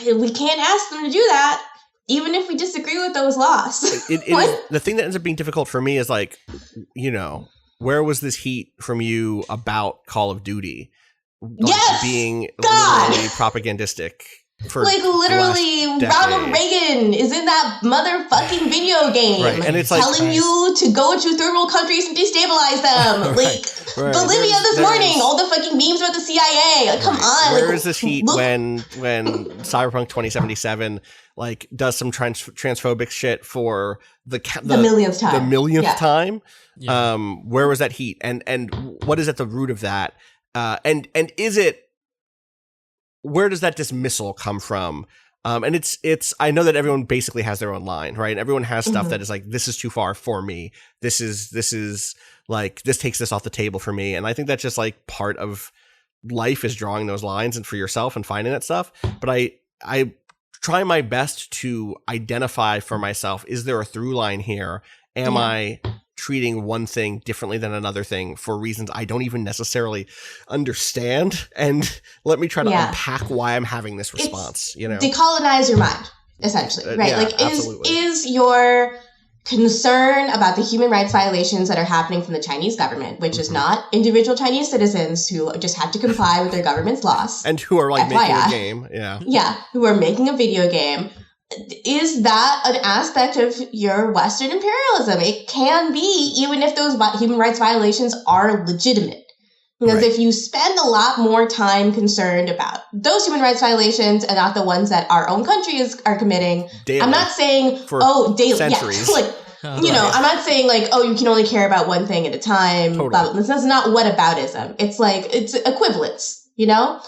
We can't ask them to do that, even if we disagree with those laws. It is, the thing that ends up being difficult for me is like, where was this heat from you about Call of Duty? Being literally propagandistic. For like literally, Ronald Reagan is in that motherfucking video game, and it's telling you to go to third world countries and destabilize them. Bolivia this morning, all the fucking memes about the CIA. Like, come on. Where is this heat when Cyberpunk 2077 like does some transphobic shit for the millionth time? The millionth time. Yeah. Where was that heat? And what is at the root of that? And is it? Where does that dismissal come from? And it's, I know that everyone basically has their own line, right? Everyone has stuff that is like, this is too far for me. This is like, this takes this off the table for me. And I think that's just like part of life, is drawing those lines and for yourself and finding that stuff. But I try my best to identify for myself, is there a through line here? Am I treating one thing differently than another thing for reasons I don't even necessarily understand? And let me try to unpack why I'm having this response. Decolonize your mind, essentially, right? Is your concern about the human rights violations that are happening from the Chinese government, which is not individual Chinese citizens who just have to comply with their government's laws, and who are like making a game, who are making a video game. Is that an aspect of your Western imperialism? It can be, even if those human rights violations are legitimate. Because if you spend a lot more time concerned about those human rights violations and not the ones that our own countries are committing, daily. I'm not saying, daily. Centuries. Yeah, I'm not saying like, you can only care about one thing at a time. Totally. This is not whataboutism. It's like, it's equivalence, Yeah.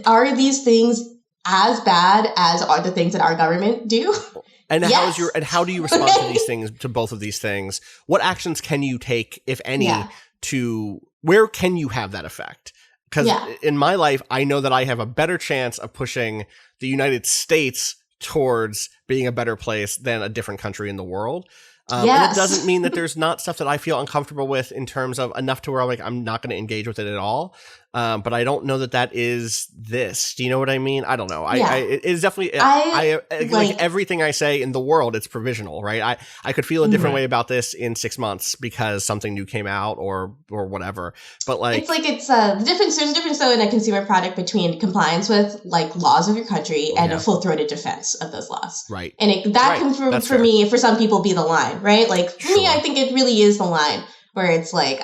Are these things as bad as are the things that our government do? And how do you respond to these things, to both of these things? What actions can you take, if any, to where can you have that effect? Because in my life, I know that I have a better chance of pushing the United States towards being a better place than a different country in the world. And it doesn't mean that there's not stuff that I feel uncomfortable with in terms of enough to where I'm like, I'm not going to engage with it at all. But I don't know that that is this. Do you know what I mean? I don't know. It is definitely, like everything I say in the world, it's provisional, right? I could feel a different way about this in 6 months because something new came out or whatever. But like, it's the difference. There's a difference though in a consumer product between compliance with like laws of your country and a full-throated defense of those laws. Right. And that can, for me, for some people, be the line, right? Like for me, I think it really is the line where it's like,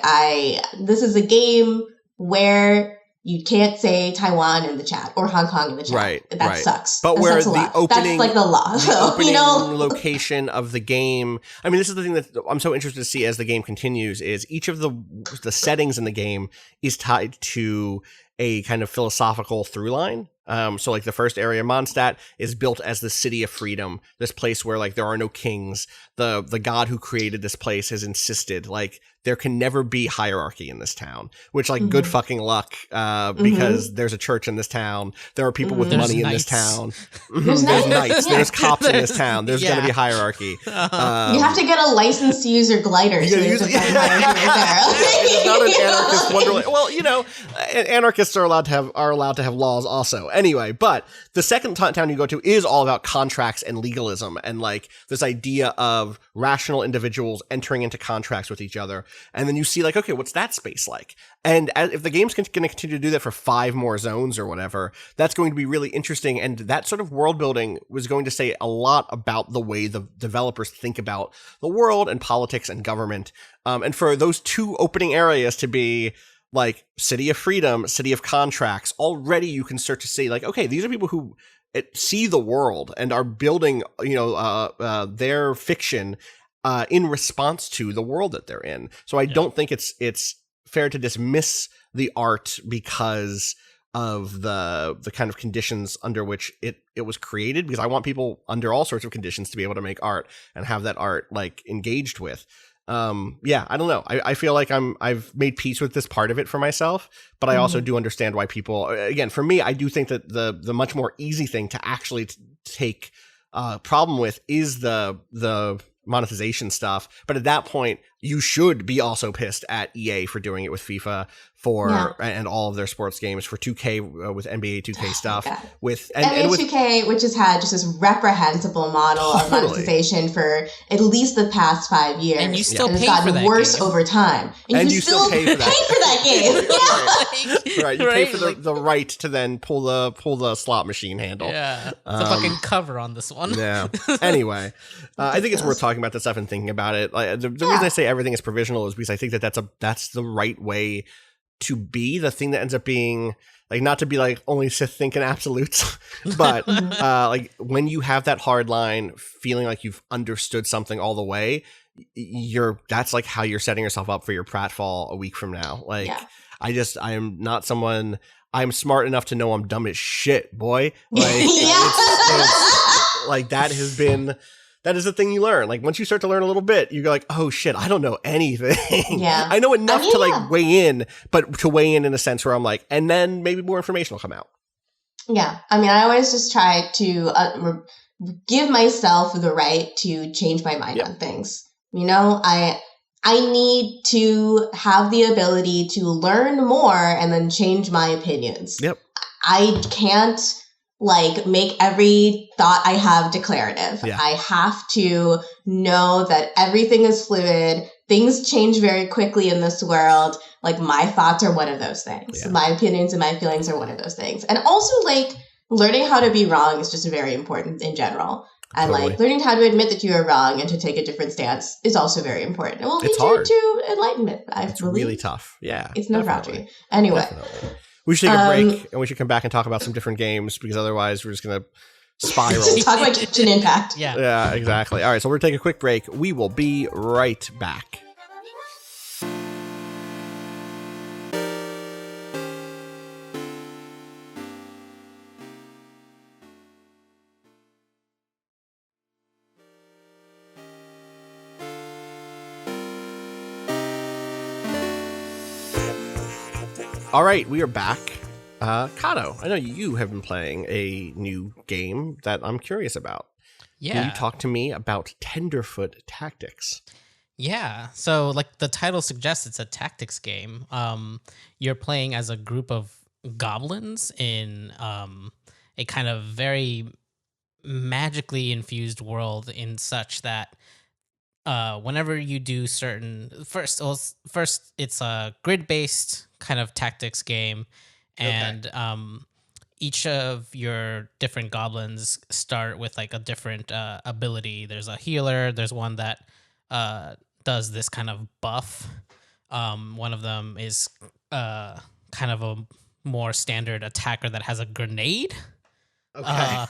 this is a game where you can't say Taiwan in the chat or Hong Kong in the chat. Right, that sucks. But where the opening, that's like the law. The location of the game. I mean, this is the thing that I'm so interested to see as the game continues. Is each of the settings in the game is tied to a kind of philosophical through line. So like the first area, Mondstadt, is built as the city of freedom, this place where like there are no kings. The god who created this place has insisted like there can never be hierarchy in this town, which like good fucking luck, because there's a church in this town. There are people with money in this town. There's knights. There's cops in this town. There's going to be hierarchy. You have to get a license to use your glider. So there's it's not an anarchist wonderland. Well, you know, anarchists are allowed to have laws also. Anyway, but the second town you go to is all about contracts and legalism and like this idea of rational individuals entering into contracts with each other. And then you see like, okay, what's that space like? And if the game's going to continue to do that for 5 more zones or whatever, that's going to be really interesting. And that sort of world building was going to say a lot about the way the developers think about the world and politics and government. And for those 2 opening areas to be like City of Freedom, City of Contracts, already you can start to see like, okay, these are people who see the world and are building, their fiction in response to the world that they're in. So I don't think it's fair to dismiss the art because of the kind of conditions under which it was created, because I want people under all sorts of conditions to be able to make art and have that art like engaged with. I don't know. I feel like I've made peace with this part of it for myself, but I also do understand why people, again, for me, I do think that the much more easy thing to actually take problem with is the monetization stuff. But at that point, you should be also pissed at EA for doing it with FIFA and all of their sports games, for 2K with NBA 2K stuff, with NBA 2K, which has had just this reprehensible model of monetization for at least the past 5 years, and you still pay it's gotten for that worse game. Over time, and you still pay for that game. Right, you pay for the right to then pull the slot machine handle. Yeah, it's a fucking cover on this one. Yeah. Anyway, I think it's worth talking about this stuff and thinking about it. Like, the reason I say everything is provisional is because I think that that's the right way to be. The thing that ends up being like, not to be like only Sith thinking absolutes, but like when you have that hard line, feeling like you've understood something all the way, that's like how you're setting yourself up for your pratfall a week from now. Like I am not someone. I'm smart enough to know I'm dumb as shit, boy. Like it's like that is the thing you learn. Like once you start to learn a little bit, you go like, oh shit, I don't know anything. Yeah. I know enough to like weigh in, but to weigh in a sense where I'm like, and then maybe more information will come out. Yeah. I mean, I always just try to give myself the right to change my mind on things. You know, I need to have the ability to learn more and then change my opinions. Yep. I can't like make every thought I have declarative. Yeah. I have to know that everything is fluid. Things change very quickly in this world. Like my thoughts are one of those things. Yeah. My opinions and my feelings are one of those things. And also like learning how to be wrong is just very important in general. And like learning how to admit that you are wrong and to take a different stance is also very important. It will lead you to enlightenment. It's really tough. Yeah. It's no Roger. Anyway. Definitely. We should take a break and we should come back and talk about some different games, because otherwise we're just going to spiral. Talk about Genshin Impact. Yeah, exactly. All right, so we're going to take a quick break. We will be right back. All right, we are back. Cado, I know you have been playing a new game that I'm curious about. Yeah. Can you talk to me about Tenderfoot Tactics? Yeah. So like the title suggests, it's a tactics game. You're playing as a group of goblins in a kind of very magically infused world, in such that whenever you do certain first it's a grid-based kind of tactics game, and each of your different goblins start with like a different ability. There's a healer, there's one that does this kind of buff. One of them is kind of a more standard attacker that has a grenade. Okay.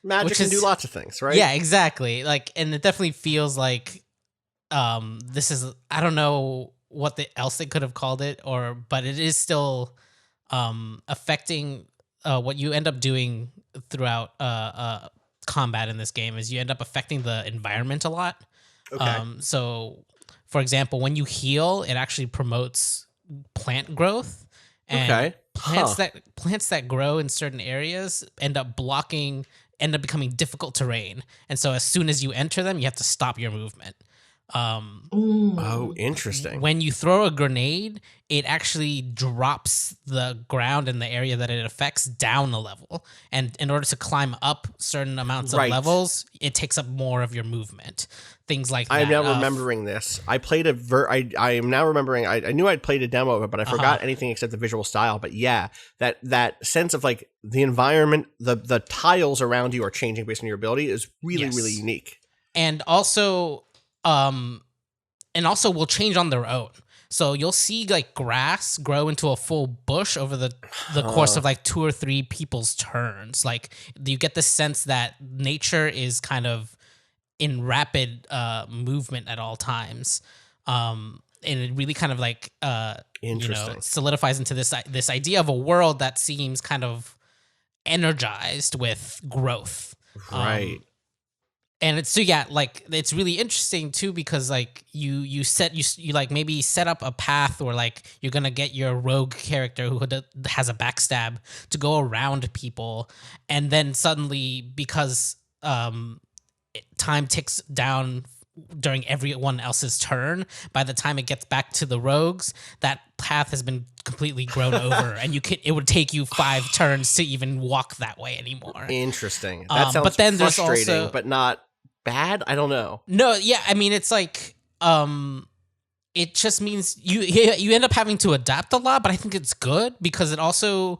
Magic can do lots of things, right? Yeah, exactly. Like, and it definitely feels like this is, I don't know what else they could have called it, but it is still affecting what you end up doing throughout combat in this game. Is you end up affecting the environment a lot. Okay. So, for example, when you heal, it actually promotes plant growth. And plants that grow in certain areas end up becoming difficult terrain. And so as soon as you enter them, you have to stop your movement. Oh, interesting. When you throw a grenade, it actually drops the ground in the area that it affects down a level. And in order to climb up certain amounts of levels, it takes up more of your movement. Things like that. I'm now remembering this. I played I am now remembering. I knew I'd played a demo of it, but I forgot anything except the visual style. But yeah, that sense of like the environment, the tiles around you are changing based on your ability is really, really unique. And also will change on their own. So you'll see like grass grow into a full bush over the course of like 2 or 3 people's turns. Like you get the sense that nature is kind of in rapid movement at all times. And it really kind of like solidifies into this idea of a world that seems kind of energized with growth. Right. And it's really interesting too, because like you like maybe set up a path, or like you're gonna get your rogue character who has a backstab to go around people, and then suddenly, because time ticks down during everyone else's turn, by the time it gets back to the rogues, that path has been completely grown over, and it would take you 5 turns to even walk that way anymore. Interesting. That sounds but then frustrating, but not bad. I don't know. No, yeah, I mean, it's like it just means you end up having to adapt a lot, but I think it's good because it also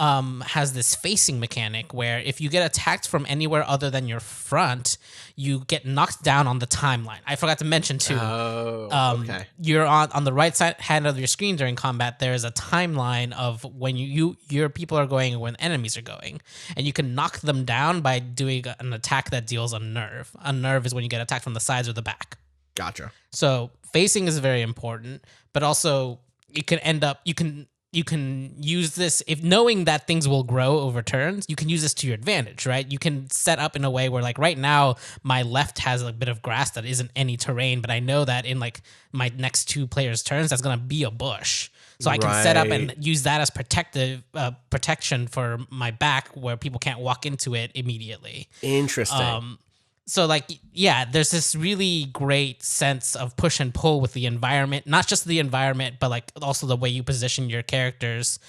has this facing mechanic where if you get attacked from anywhere other than your front, you get knocked down on the timeline. I forgot to mention too. Okay. You're on the right side hand of your screen during combat. There is a timeline of when your people are going and when enemies are going, and you can knock them down by doing an attack that deals a nerve. A nerve is when you get attacked from the sides or the back. Gotcha. So facing is very important, but also you can use this, if knowing that things will grow over turns, you can use this to your advantage, right? You can set up in a way where, like, right now, my left has a bit of grass that isn't any terrain, but I know that in, like, my next 2 players' turns, that's going to be a bush. So I can set up and use that as protection for my back, where people can't walk into it immediately. Interesting. So, like, yeah, there's this really great sense of push and pull with the environment, not just the environment, but like also the way you position your characters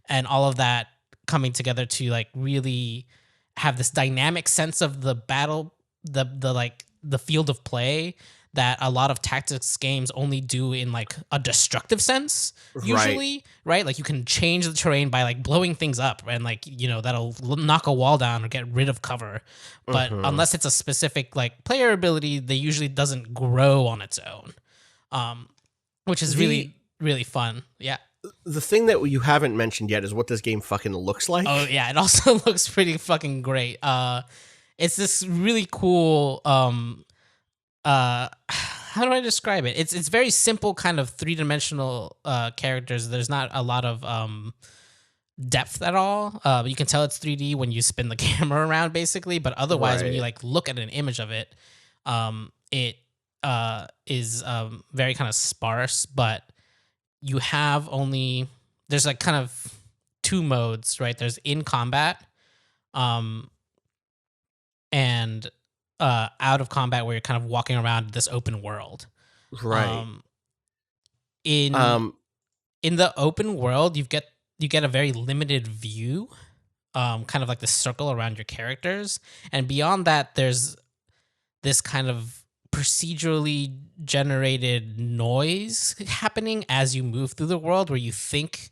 and all of that coming together to like really have this dynamic sense of the battle, the field of play that a lot of tactics games only do in like a destructive sense, usually, right? Like you can change the terrain by like blowing things up, and like, you know, that'll knock a wall down or get rid of cover. But unless it's a specific like player ability, they usually doesn't grow on its own, which is really, really fun. Yeah. The thing that you haven't mentioned yet is what this game fucking looks like. Oh yeah, it also looks pretty fucking great. It's this really cool how do I describe it? It's very simple, kind of 3-dimensional characters. There's not a lot of depth at all. You can tell it's 3D when you spin the camera around, basically. But otherwise, when you like look at an image of it, it is very kind of sparse. But you have only there's like kind of two modes, right? There's in combat, and out of combat, where you're kind of walking around this open world. Right. In the open world, you get a very limited view, kind of like the circle around your characters, and beyond that, there's this kind of procedurally generated noise happening as you move through the world, where you think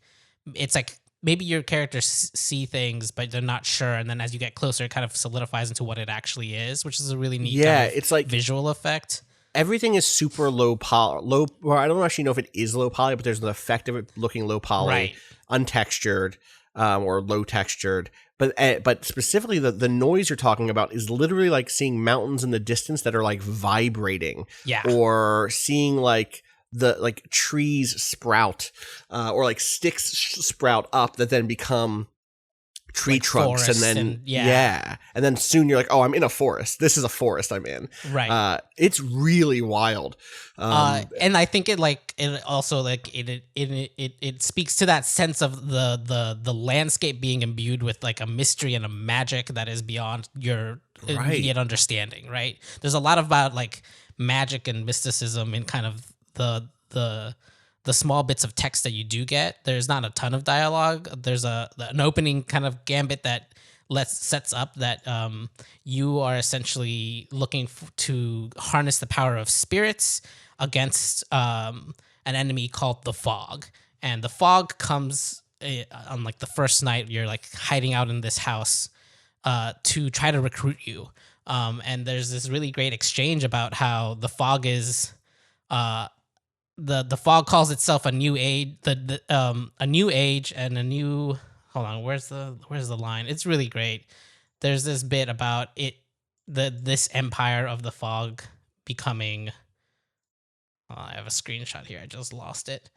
it's like maybe your characters see things, but they're not sure, and then as you get closer, it kind of solidifies into what it actually is, which is a really neat kind of it's like visual effect. Everything is super low poly. Well, I don't actually know if it is low poly, but there's an effect of it looking low poly, Right. untextured, or low textured. But specifically, the noise you're talking about is literally like seeing mountains in the distance that are like vibrating, or seeing like the trees sprout, or like sticks sprout up that then become tree Like trunks, and then and then soon you're like, oh, I'm in a forest. This is a forest I'm in. Right. It's really wild. And I think it also like it speaks to that sense of the landscape being imbued with like a mystery and a magic that is beyond your immediate understanding. Right. There's a lot about like magic and mysticism in kind of the small bits of text that you do get. There's not a ton of dialogue. There's an opening kind of gambit that sets up that you are essentially looking to harness the power of spirits against an enemy called the Fog. And the Fog comes on like the first night. You're like hiding out in this house to try to recruit you. And there's this really great exchange about how the Fog is the Fog calls itself a new age, a new age and a new. Hold on, where's the line? It's really great. There's this bit about this empire of the Fog becoming. I have a screenshot here. I just lost it.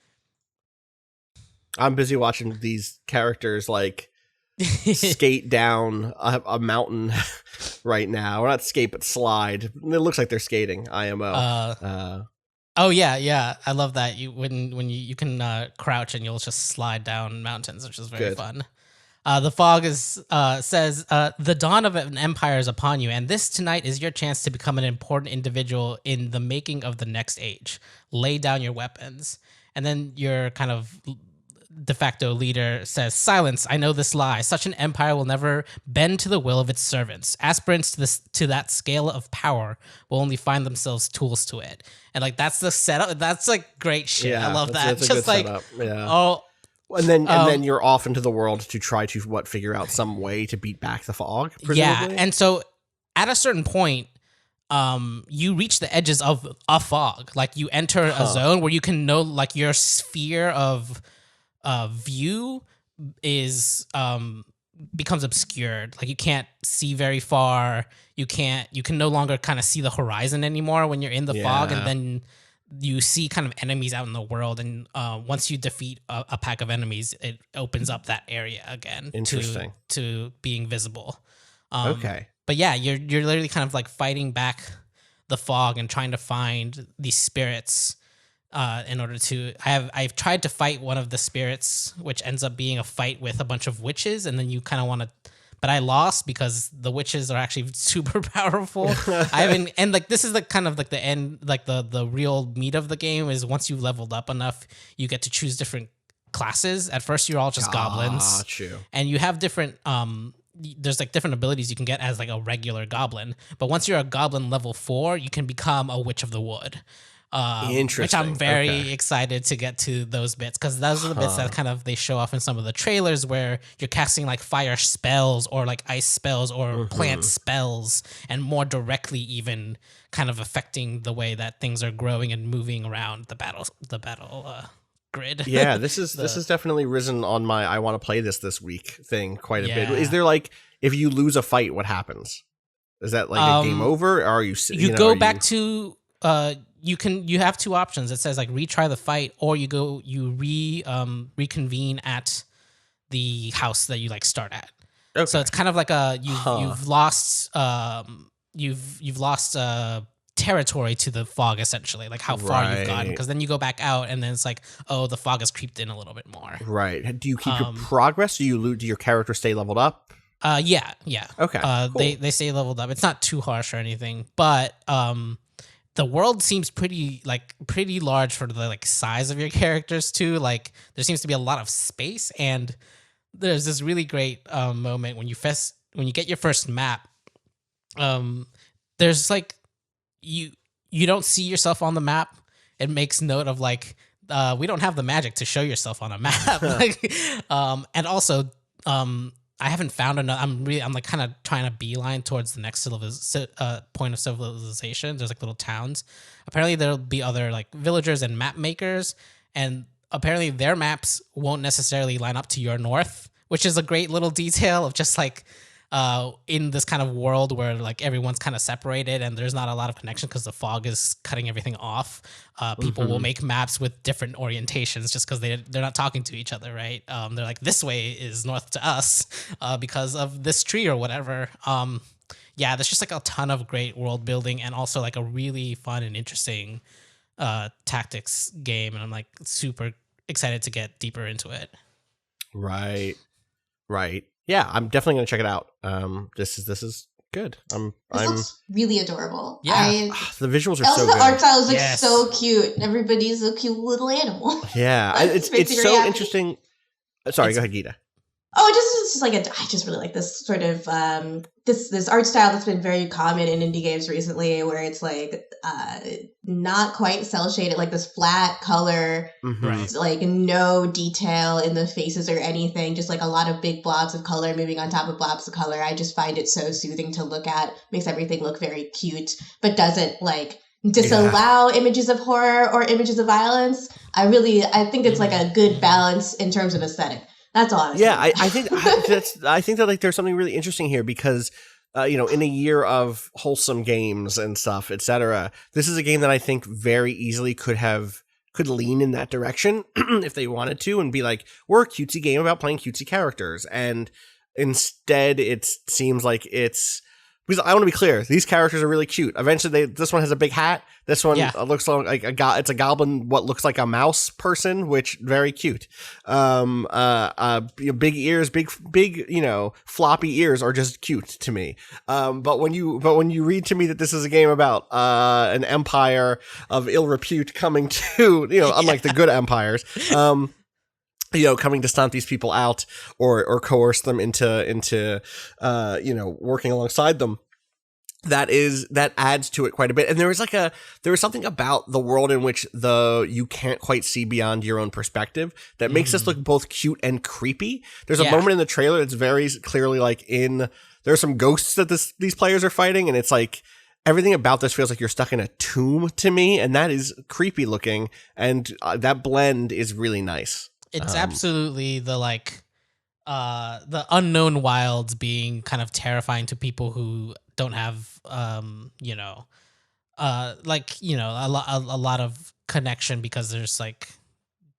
I'm busy watching these characters like skate down a mountain right now, or not skate but slide. It looks like they're skating. IMO. Oh yeah, I love that. When you can crouch and you'll just slide down mountains, which is very fun. The Fog says the dawn of an empire is upon you, and this tonight is your chance to become an important individual in the making of the next age. Lay down your weapons, and then your kind of de facto leader says, "Silence! I know this lie. Such an empire will never bend to the will of its servants. Aspirants to that scale of power will only find themselves tools to it." And like that's the setup. That's like great shit. I love that. That's just like setup. Yeah. oh. And then you're off into the world to try to figure out some way to beat back the Fog. Presumably? Yeah, and so at a certain point, you reach the edges of a fog. Like you enter a zone where you can know like your sphere of view is becomes obscured. Like you can't see very far. You can no longer kind of see the horizon anymore when you're in the fog, and then you see kind of enemies out in the world, and once you defeat a pack of enemies, it opens up that area again to being visible. Okay. But yeah, you're literally kind of like fighting back the fog and trying to find these spirits in order to. I've tried to fight one of the spirits, which ends up being a fight with a bunch of witches, and then you kind of want to. But I lost because the witches are actually super powerful. And like this is the kind of like the end, like the real meat of the game is once you've leveled up enough, you get to choose different classes. At first, you're all just goblins, and you have different there's like different abilities you can get as like a regular goblin. But once you're a goblin level 4, you can become a witch of the wood. Interesting. Which I'm very excited to get to those bits, because those are the bits that kind of they show off in some of the trailers where you're casting like fire spells or like ice spells or plant spells, and more directly even kind of affecting the way that things are growing and moving around the battle grid. Yeah, this is definitely risen on my I want to play this week thing quite a bit. Is there like, if you lose a fight, what happens? Is that like a game over, or are you go back to you have two options. It says like retry the fight, or you reconvene at the house that you like start at. Okay. So it's kind of like you've lost 10 territory to the fog, essentially, like how far you've gotten, because then you go back out and then it's like, oh, the fog has creeped in a little bit more. Right. Do you keep your progress? Do your character stay leveled up? Yeah. Okay. Cool. They stay leveled up. It's not too harsh or anything, but the world seems pretty large for the like size of your characters too. Like there seems to be a lot of space, and there's this really great moment when you get your first map. There's like you don't see yourself on the map. It makes note of like we don't have the magic to show yourself on a map. Like, and also I haven't found another. I'm like kind of trying to beeline towards the next point of civilization. There's like little towns. Apparently there'll be other like villagers and map makers, and apparently their maps won't necessarily line up to your north, which is a great little detail of just like in this kind of world where like everyone's kind of separated and there's not a lot of connection because the fog is cutting everything off. People will make maps with different orientations just because they're not talking to each other, right? They're like, this way is north to us because of this tree or whatever. Yeah, there's just like a ton of great world building and also like a really fun and interesting tactics game, and I'm like super excited to get deeper into it. Right. Yeah, I'm definitely gonna check it out. This is good. This looks really adorable. Yeah, the visuals are also so the good. art styles look so cute. Everybody's a cute little animal. Yeah, it's so happy. Interesting. Sorry, go ahead, Gita. Oh, it's just like I just really like this sort of this art style that's been very common in indie games recently, where it's like not quite cel shaded, like this flat color, right? Like no detail in the faces or anything, just like a lot of big blobs of color moving on top of blobs of color. I just find it so soothing to look at. Makes everything look very cute, but doesn't like disallow images of horror or images of violence. I think it's like a good balance in terms of aesthetic. That's all. I think that like there's something really interesting here because in a year of wholesome games and stuff, etc., this is a game that I think very easily could lean in that direction if they wanted to and be like, we're a cutesy game about playing cutesy characters, and instead it seems like it's. Because I want to be clear, these characters are really cute. Eventually, this one has a big hat. This one looks like it's a goblin, what looks like a mouse person, which very cute. Big ears, big floppy ears are just cute to me. But when you read to me that this is a game about an empire of ill repute coming to unlike the good empires. Coming to stomp these people out or coerce them into working alongside them. That adds to it quite a bit. And there was something about the world in which you can't quite see beyond your own perspective that makes this look both cute and creepy. There's a moment in the trailer that's very clearly like there's some ghosts that these players are fighting, and it's like everything about this feels like you're stuck in a tomb to me, and that is creepy looking, and that blend is really nice. It's absolutely the unknown wilds being kind of terrifying to people who don't have a lot of connection, because there's like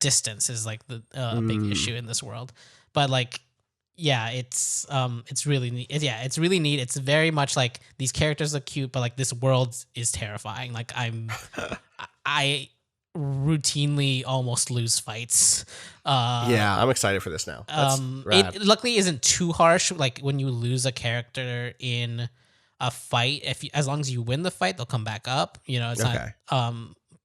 distance is like a big issue in this world. But like, yeah, it's really neat. It's really neat. It's very much like these characters are cute, but like this world is terrifying. Like I routinely almost lose fights. I'm excited for this now. It luckily isn't too harsh. Like when you lose a character in a fight, as long as you win the fight, they'll come back up. It's okay. not.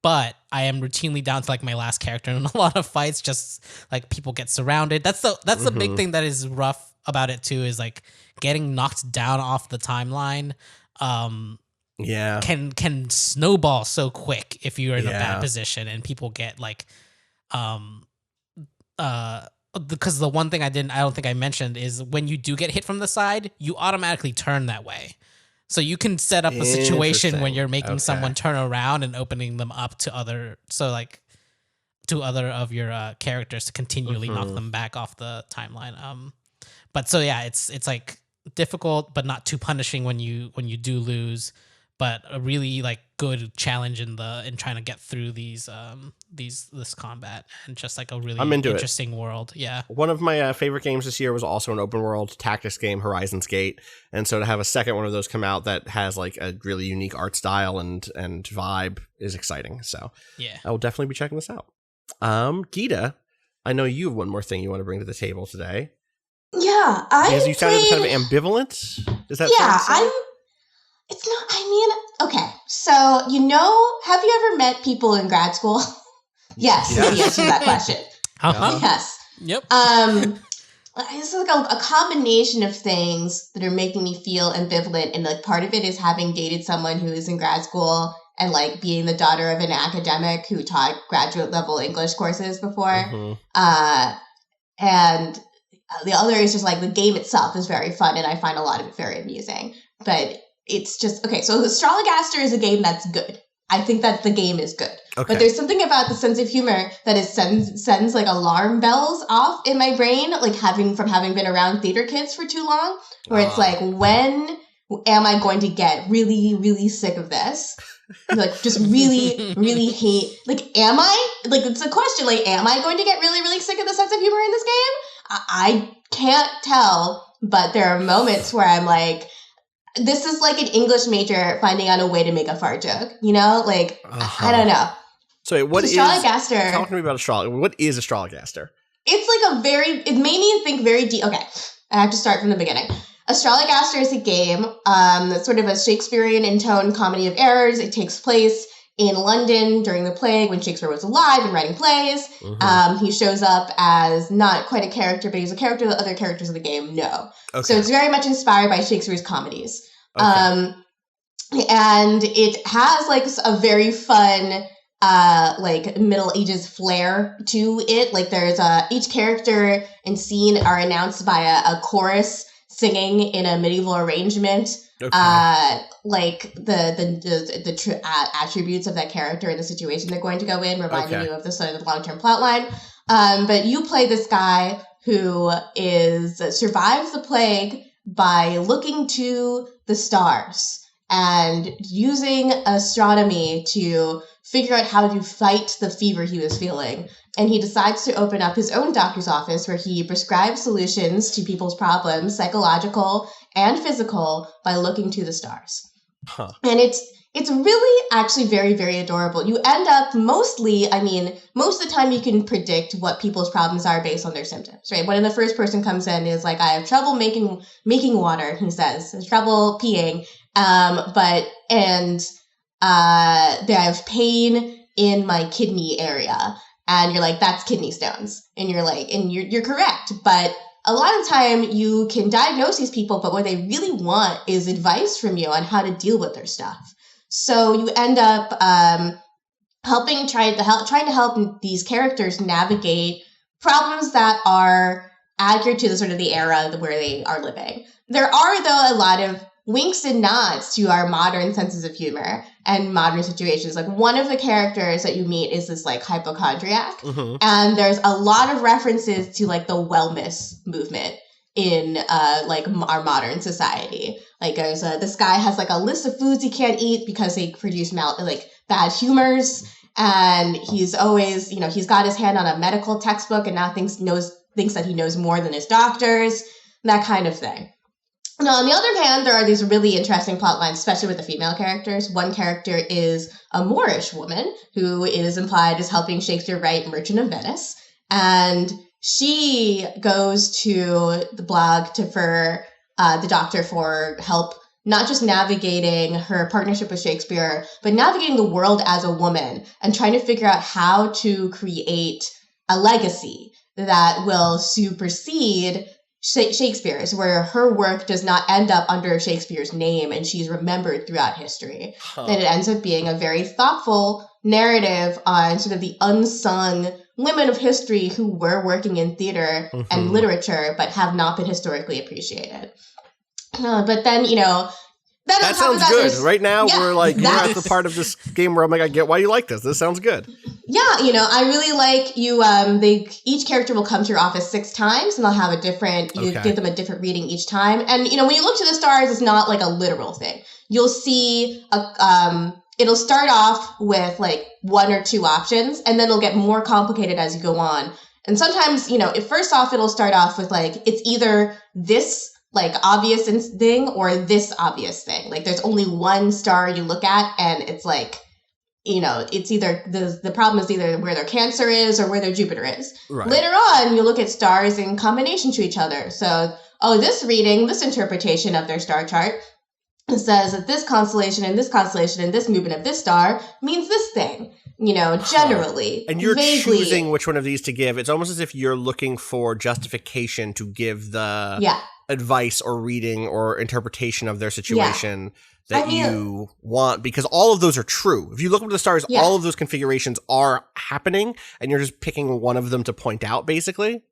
But I am routinely down to like my last character in a lot of fights. Just like people get surrounded. That's the big thing that is rough about it too. Is like getting knocked down off the timeline. Can snowball so quick if you're in a bad position, and people get like because the one thing I don't think I mentioned is when you do get hit from the side, you automatically turn that way. So you can set up a situation when you're making someone turn around and opening them up to other of your characters to continually knock them back off the timeline. But so yeah, it's like difficult but not too punishing when you do lose. but a really like good challenge in trying to get through this combat, and just like a really interesting world. Yeah. One of my favorite games this year was also an open world tactics game, Horizon's Gate. And so to have a second one of those come out that has like a really unique art style and vibe is exciting. So yeah, I will definitely be checking this out. Gita, I know you have one more thing you want to bring to the table today. Yeah, because you sounded kind of ambivalent. Is that fair to say? It's not. I mean, okay. So have you ever met people in grad school? Yes, is the answer to that question. Uh-huh. Yes. Yep. It's like a combination of things that are making me feel ambivalent, and like part of it is having dated someone who is in grad school and like being the daughter of an academic who taught graduate level English courses before. Mm-hmm. And the other is just like the game itself is very fun, and I find a lot of it very amusing. But it's just okay. So Astrologaster is a game that's good. I think that the game is good. Okay. But there's something about the sense of humor that sends like alarm bells off in my brain, like having been around theater kids for too long, where it's like, when am I going to get really, really sick of this? Like, just really, really hate. Like, am I? Like, it's a question. Like, am I going to get really, really sick of the sense of humor in this game? I can't tell, but there are moments where I'm like, this is like an English major finding out a way to make a fart joke, Like, I don't know. So what is Astrologaster? Talk to me about Astrologaster. What is Astrologaster? It's like it made me think very deep. Okay, I have to start from the beginning. Astrologaster is a game that's sort of a Shakespearean in tone comedy of errors. It takes place in London during the plague when Shakespeare was alive and writing plays. Mm-hmm. He shows up as not quite a character, but he's a character that other characters of the game know. Okay. So it's very much inspired by Shakespeare's comedies. Okay. And it has like a very fun like Middle Ages flair to it. Like there's each character and scene are announced by a chorus singing in a medieval arrangement. Okay. Like the attributes of that character and the situation they're going to go in, reminding you of the sort of long-term plot line. But you play this guy who survives the plague by looking to the stars and using astronomy to figure out how to fight the fever he was feeling. And he decides to open up his own doctor's office where he prescribes solutions to people's problems, psychological and physical, by looking to the stars. Huh. And it's really actually very, very adorable. You end up most of the time you can predict what people's problems are based on their symptoms, right? When the first person comes in is like, I have trouble making water, he says. There's trouble peeing. I have pain in my kidney area. And you're like, that's kidney stones. And you're correct. But a lot of time you can diagnose these people, but what they really want is advice from you on how to deal with their stuff. So you end up trying to help these characters navigate problems that are accurate to the sort of the era where they are living. There are, though, a lot of winks and nods to our modern senses of humor and modern situations. Like one of the characters that you meet is this like hypochondriac. Mm-hmm. And there's a lot of references to like the wellness movement in like our modern society. Like there's this guy has like a list of foods he can't eat because they produce bad humors. And he's always, he's got his hand on a medical textbook and now thinks that he knows more than his doctors, that kind of thing. Now, on the other hand, there are these really interesting plot lines, especially with the female characters. One character is a Moorish woman who is implied as helping Shakespeare write Merchant of Venice. And she goes to the blog for the doctor for help, not just navigating her partnership with Shakespeare, but navigating the world as a woman and trying to figure out how to create a legacy that will supersede Shakespeare's, where her work does not end up under Shakespeare's name and she's remembered throughout history. Huh. And it ends up being a very thoughtful narrative on sort of the unsung women of history who were working in theater mm-hmm. and literature but have not been historically appreciated. But then, that sounds good. Right now, we're like, we're at the part of this game where I'm like, I get why you like this. This sounds good. Yeah, I really like you. Each character will come to your office 6 times, and they'll have a different. You give them a different reading each time, and when you look to the stars, it's not like a literal thing. You'll see it'll start off with like 1 or 2 options, and then it'll get more complicated as you go on. And sometimes, first off, it'll start off with like it's either this like obvious thing or this obvious thing. Like there's only one star you look at, and it's like. It's either the problem is either where their Cancer is or where their Jupiter is. Right. Later on, you look at stars in combination to each other. So, this reading, this interpretation of their star chart says that this constellation and this movement of this star means this thing. Generally. And you're vaguely. choosing which one of these to give. It's almost as if you're looking for justification to give the advice or reading or interpretation of their situation. Yeah. That you want, because all of those are true. If you look up at the stars, all of those configurations are happening, and you're just picking one of them to point out, basically.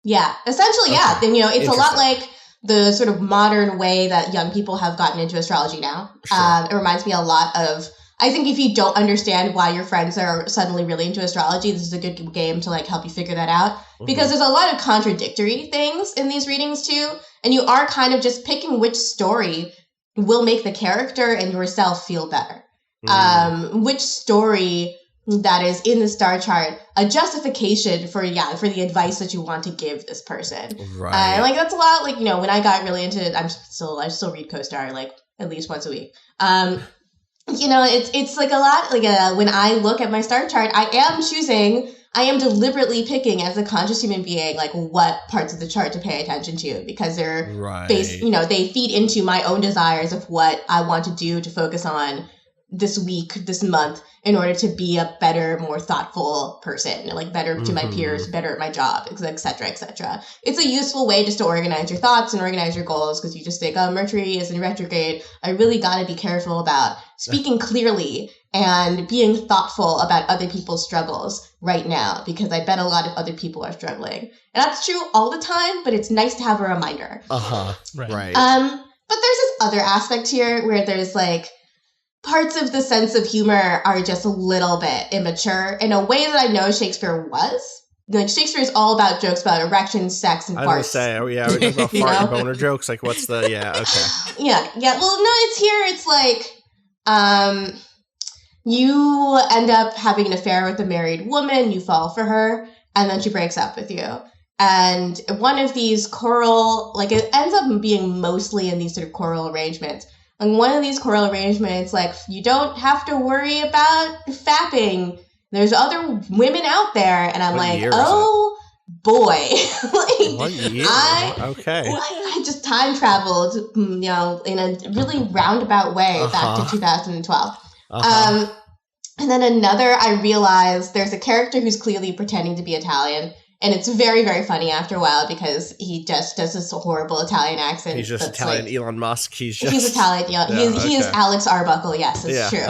Yeah, essentially, yeah. And it's a lot like the sort of modern way that young people have gotten into astrology now. Sure. It reminds me a lot of. I think if you don't understand why your friends are suddenly really into astrology, this is a good game to like help you figure that out. Because there's a lot of contradictory things in these readings too, and you are kind of just picking which story will make the character and yourself feel better. Which story that is in the star chart, a justification for the advice that you want to give this person. Right. Like that's a lot. Like when I got really into it, I still read CoStar like at least once a week. It's like a lot. Like when I look at my star chart, I am deliberately picking as a conscious human being, like what parts of the chart to pay attention to, because they're based, they feed into my own desires of what I want to do to focus on this week, this month, in order to be a better, more thoughtful person, like better to my peers, better at my job, et cetera, et cetera. It's a useful way just to organize your thoughts and organize your goals, because you just think, oh, Mercury is in retrograde. I really got to be careful about speaking clearly and being thoughtful about other people's struggles right now, because I bet a lot of other people are struggling. And that's true all the time, but it's nice to have a reminder. Right. But there's this other aspect here where there's like parts of the sense of humor are just a little bit immature in a way that I know Shakespeare was. Like Shakespeare is all about jokes about erections, sex, and farts. I was gonna say, we're talking about fart and boner jokes. Like, what's the okay? Yeah. Well, no, it's like, you end up having an affair with a married woman, you fall for her, and then she breaks up with you. And one of these choral, like it ends up being mostly in these sort of choral arrangements. And one of these choral arrangements, like, you don't have to worry about fapping. There's other women out there. And I'm like, oh boy. Like, what year? I just time traveled, in a really roundabout way back to 2012. And then I realized there's a character who's clearly pretending to be Italian, and it's very, very funny after a while because he just does this horrible Italian accent. He's just Italian, like, Elon Musk. He's Italian. Yeah, he is Alex Arbuckle. Yes, it's true.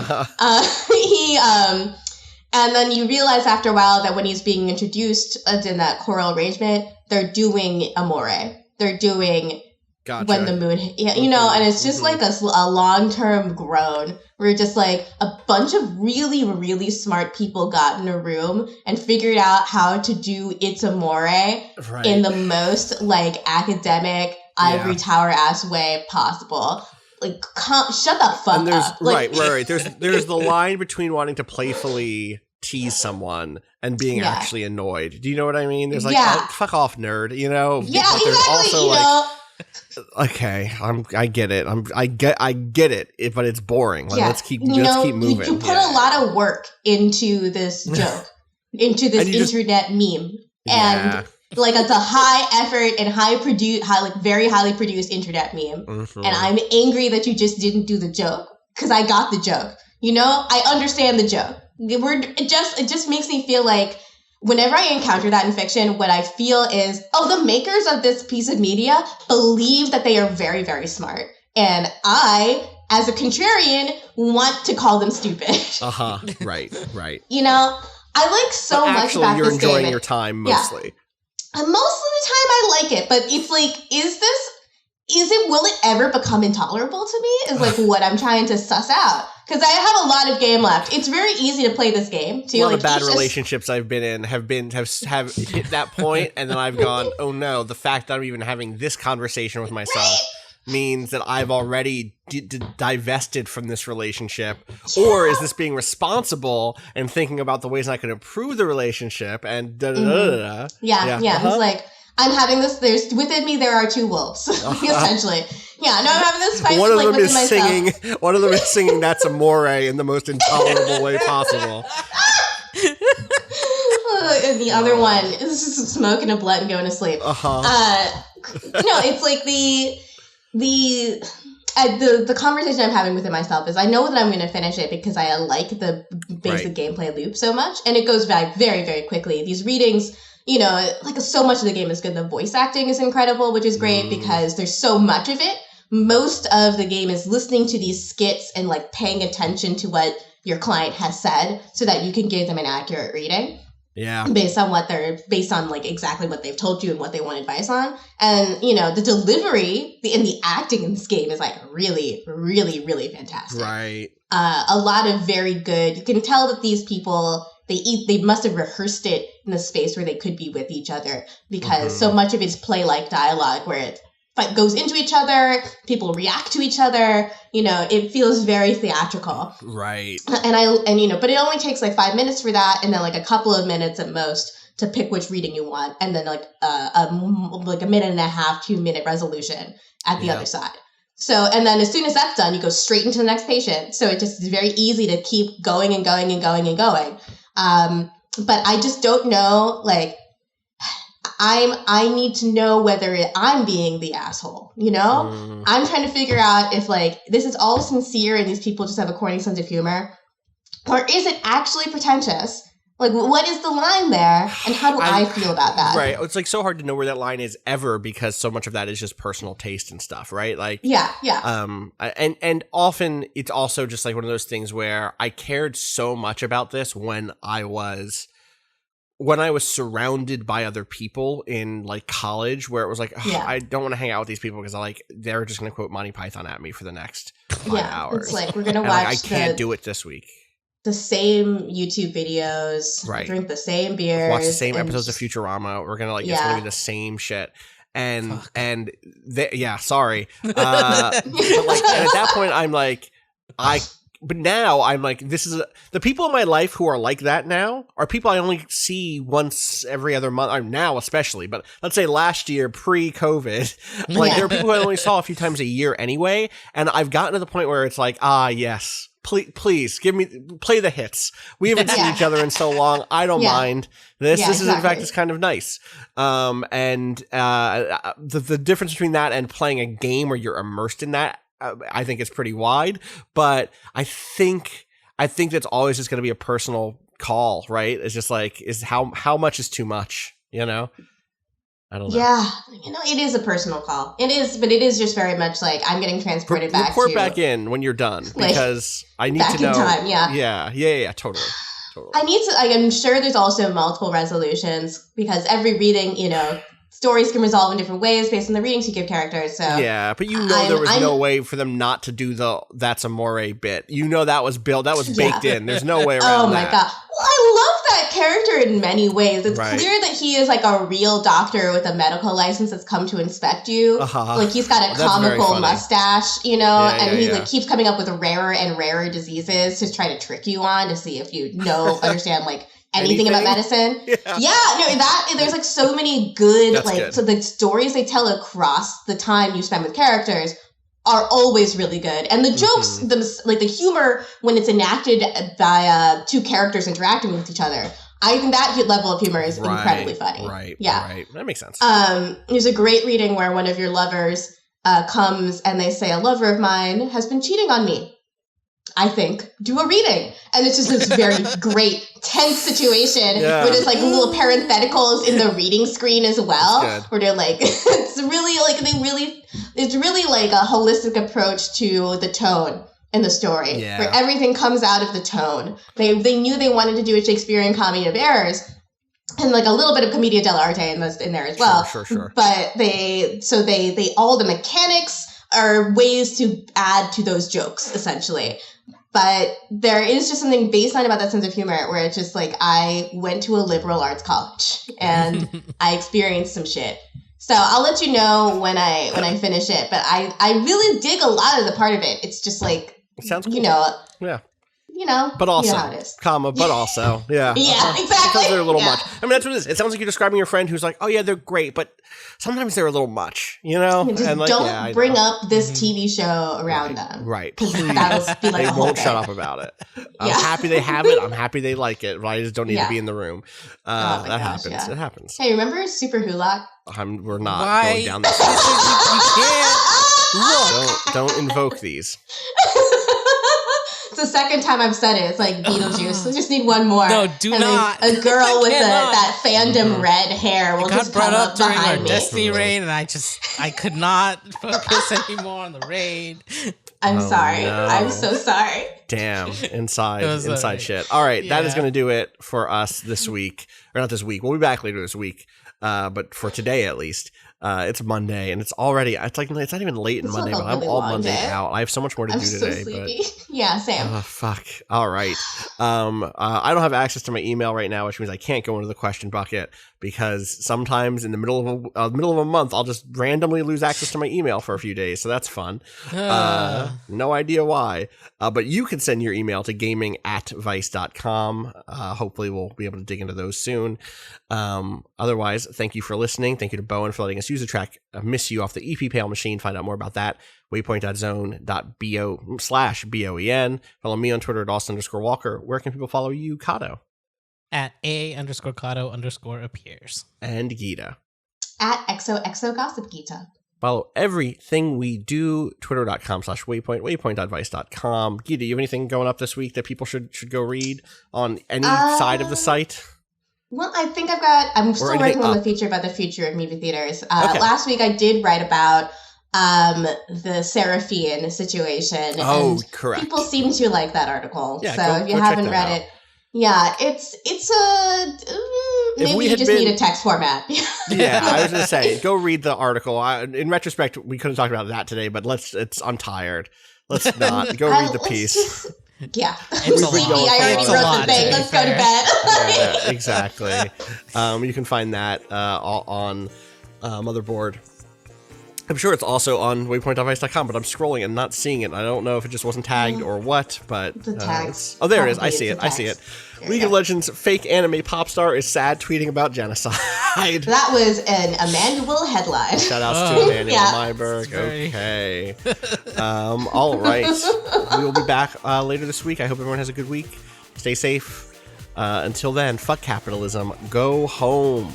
And then you realize after a while that when he's being introduced in that choral arrangement, they're doing Amore. They're doing When the Moon, and it's just like a long-term groan where just like a bunch of really, really smart people got in a room and figured out how to do It's Amore in the most like academic ivory tower-ass way possible. Like, shut the fuck up. Like, right. There's the line between wanting to playfully tease someone and being actually annoyed. Do you know what I mean? There's like, oh, fuck off, nerd. Yeah, but there's also like. Okay, I get it. I get it, but it's boring. Like, let's keep moving. You put a lot of work into this joke, into this internet meme, and like it's a high effort and very highly produced internet meme. And I'm angry that you just didn't do the joke, because I got the joke. I understand the joke. It just makes me feel like, whenever I encounter that in fiction, what I feel is, the makers of this piece of media believe that they are very, very smart. And I, as a contrarian, want to call them stupid. Right. I like so much about this game. Actually, you're enjoying your time mostly. Most of the time I like it, but it's like, will it ever become intolerable to me? Is like what I'm trying to suss out. because I have a lot of game left. It's very easy to play this game too. A lot of bad relationships I've been in have hit that point, and then I've gone, oh no, the fact that I'm even having this conversation with myself means that I've already divested from this relationship. Or is this being responsible and thinking about the ways I can improve the relationship and da-da-da-da-da. Yeah. It's like, I'm having this, within me there are two wolves, essentially. Yeah, no, I'm having this fight one of them within is myself. singing. One of them is singing "That's Amore" in the most intolerable way possible. And the other one is just smoking a blunt and going to sleep. It's like the conversation I'm having within myself is I know that I'm going to finish it because I like the basic gameplay loop so much, and it goes by very, very quickly. These readings, so much of the game is good. The voice acting is incredible, which is great because there's so much of it. Most of the game is listening to these skits and like paying attention to what your client has said so that you can give them an accurate reading. Yeah. Based on like exactly what they've told you and what they want advice on. And, the delivery and the acting in this game is like really, really, really fantastic. Right. A lot of very good, you can tell that these people, they must have rehearsed it in the space where they could be with each other because so much of it's play-like dialogue where it goes into each other, people react to each other, it feels very theatrical. Right. But it only takes like 5 minutes for that, and then like a couple of minutes at most to pick which reading you want, and then like a minute and a half, 2 minute resolution at the other side. So, and then as soon as that's done, you go straight into the next patient. So it just is very easy to keep going and going and going and going. But I just don't know, like, I need to know whether I'm being the asshole, I'm trying to figure out if like this is all sincere and these people just have a corny sense of humor, or is it actually pretentious? Like, what is the line there, and how do I feel about that? Right. It's like so hard to know where that line is ever because so much of that is just personal taste and stuff, right? Like, yeah. And often it's also just like one of those things where I cared so much about this when I was surrounded by other people in like college, where it was like, I don't want to hang out with these people because they're just going to quote Monty Python at me for the next 5 hours. It's like, we're going to watch I can't do it this week. The same YouTube videos, drink the same beers, watch the same episodes of Futurama. We're going to it's going to be the same shit. And sorry. But like, and at that point I'm like, but now I'm like, the people in my life who are like that now are people I only see once every other month. Now especially, but let's say last year, pre-COVID, there are people I only saw a few times a year anyway. And I've gotten to the point where it's like, yes, please play the hits. We haven't seen each other in so long. I don't mind this. This is in fact, it's kind of nice. The difference between that and playing a game where you're immersed in that, I think it's pretty wide, but I think that's always just going to be a personal call, right? It's just like, how much is too much, I don't know. Yeah, it is a personal call. It is, but it is just very much like I'm getting transported back. Report back in when you're done because I need to know. Back in time, yeah, totally. I need to. I'm sure there's also multiple resolutions because every reading, stories can resolve in different ways based on the readings you give characters. So yeah, but there was no way for them not to do the "That's Amore" bit. That was built. That was baked in. There's no way around that. Oh my god! Well, I love that character in many ways. It's clear that he is like a real doctor with a medical license that's come to inspect you. Like he's got a comical mustache, and he like keeps coming up with rarer and rarer diseases to try to trick you on to see if you understand like. Anything about medicine. There's like so many good so the stories they tell across the time you spend with characters are always really good, and the jokes, the humor when it's enacted by two characters interacting with each other, I think that level of humor is incredibly funny. Right, that makes sense. There's a great reading where one of your lovers comes and they say, "A lover of mine has been cheating on me. I think, do a reading." And it's just this very great, tense situation where there's like little parentheticals in the reading screen as well. Where they're like, it's really like a holistic approach to the tone in the story. Yeah. Where everything comes out of the tone. They knew they wanted to do a Shakespearean comedy of errors. And like a little bit of commedia dell'arte in there as well. Sure. But all the mechanics are ways to add to those jokes, essentially. But there is just something baseline about that sense of humor where it's just like I went to a liberal arts college and I experienced some shit. So I'll let you know when I finish it. But I really dig a lot of the part of it. It's just like, It sounds cool. Yeah. But also, you know how it is. but also, yeah. Yeah, exactly. Because they're a little much. I mean, that's what it is. It sounds like you're describing your friend who's like, oh yeah, they're great, but sometimes they're a little much, Just and like, don't bring up this TV show around them. Right. Because that'll be like They a whole won't thing. shut up about it. I'm happy they have it. I'm happy they like it, but I just don't need to be in the room. That happens. Yeah. It happens. Hey, remember Super Hulak? We're not going down this road. You can't. Look. Don't invoke these. It's the second time I've said it. It's like Beetlejuice. I just need one more. No, do not. A girl with that fandom red hair will just come up during behind our me. Destiny raid, and I could not focus anymore on the raid. I'm sorry. No. I'm so sorry. Damn, inside shit. All right, that is going to do it for us this week. Or not this week. We'll be back later this week. But for today, at least, it's Monday, and it's already. It's not even late in Monday, but I'm all Monday out. I have so much more to do today. Sleepy. Yeah, Sam. Oh fuck! All right. I don't have access to my email right now, which means I can't go into the question bucket because sometimes in the middle of a month, I'll just randomly lose access to my email for a few days. So that's fun. No idea why. But you can send your email to gaming@vice.com. Hopefully, we'll be able to dig into those soon. Otherwise, thank you for listening. Thank you to Bowen for letting us use the track "Miss You" off the EP Pale Machine. Find out more about that. Waypoint.zone.bo/BOEN. Follow me on Twitter at Austin_Walker. Where can people follow you, Cado? At @A_Cado_appears. And Gita. At XOXO Gossip Gita. Follow everything we do, twitter.com/waypoint, waypoint.vice.com. Gita, you have anything going up this week that people should go read on any side of the site? Well, I think I'm still working on the feature about the future of movie theaters. Last week I did write about the Seraphian situation. Oh, and correct. People seem to like that article. Yeah, so if you haven't read it, it's maybe you just need a text format. Yeah, I was going to say, go read the article. In retrospect, we could have talked about that today, but I'm tired. Let's not. Go read the piece. Yeah. It's sleepy. I already wrote the thing. Let's go to bed. Yeah, exactly. You can find that on Motherboard. I'm sure it's also on waypoint.vice.com, but I'm scrolling and not seeing it. I don't know if it just wasn't tagged or what, but the tags. Oh, there it is. I see it. League of Legends fake anime pop star is sad tweeting about genocide. That was an Emmanuel headline. Shout outs to Emmanuel Myberg. Okay. All right. We will be back later this week. I hope everyone has a good week. Stay safe. Until then, fuck capitalism. Go home.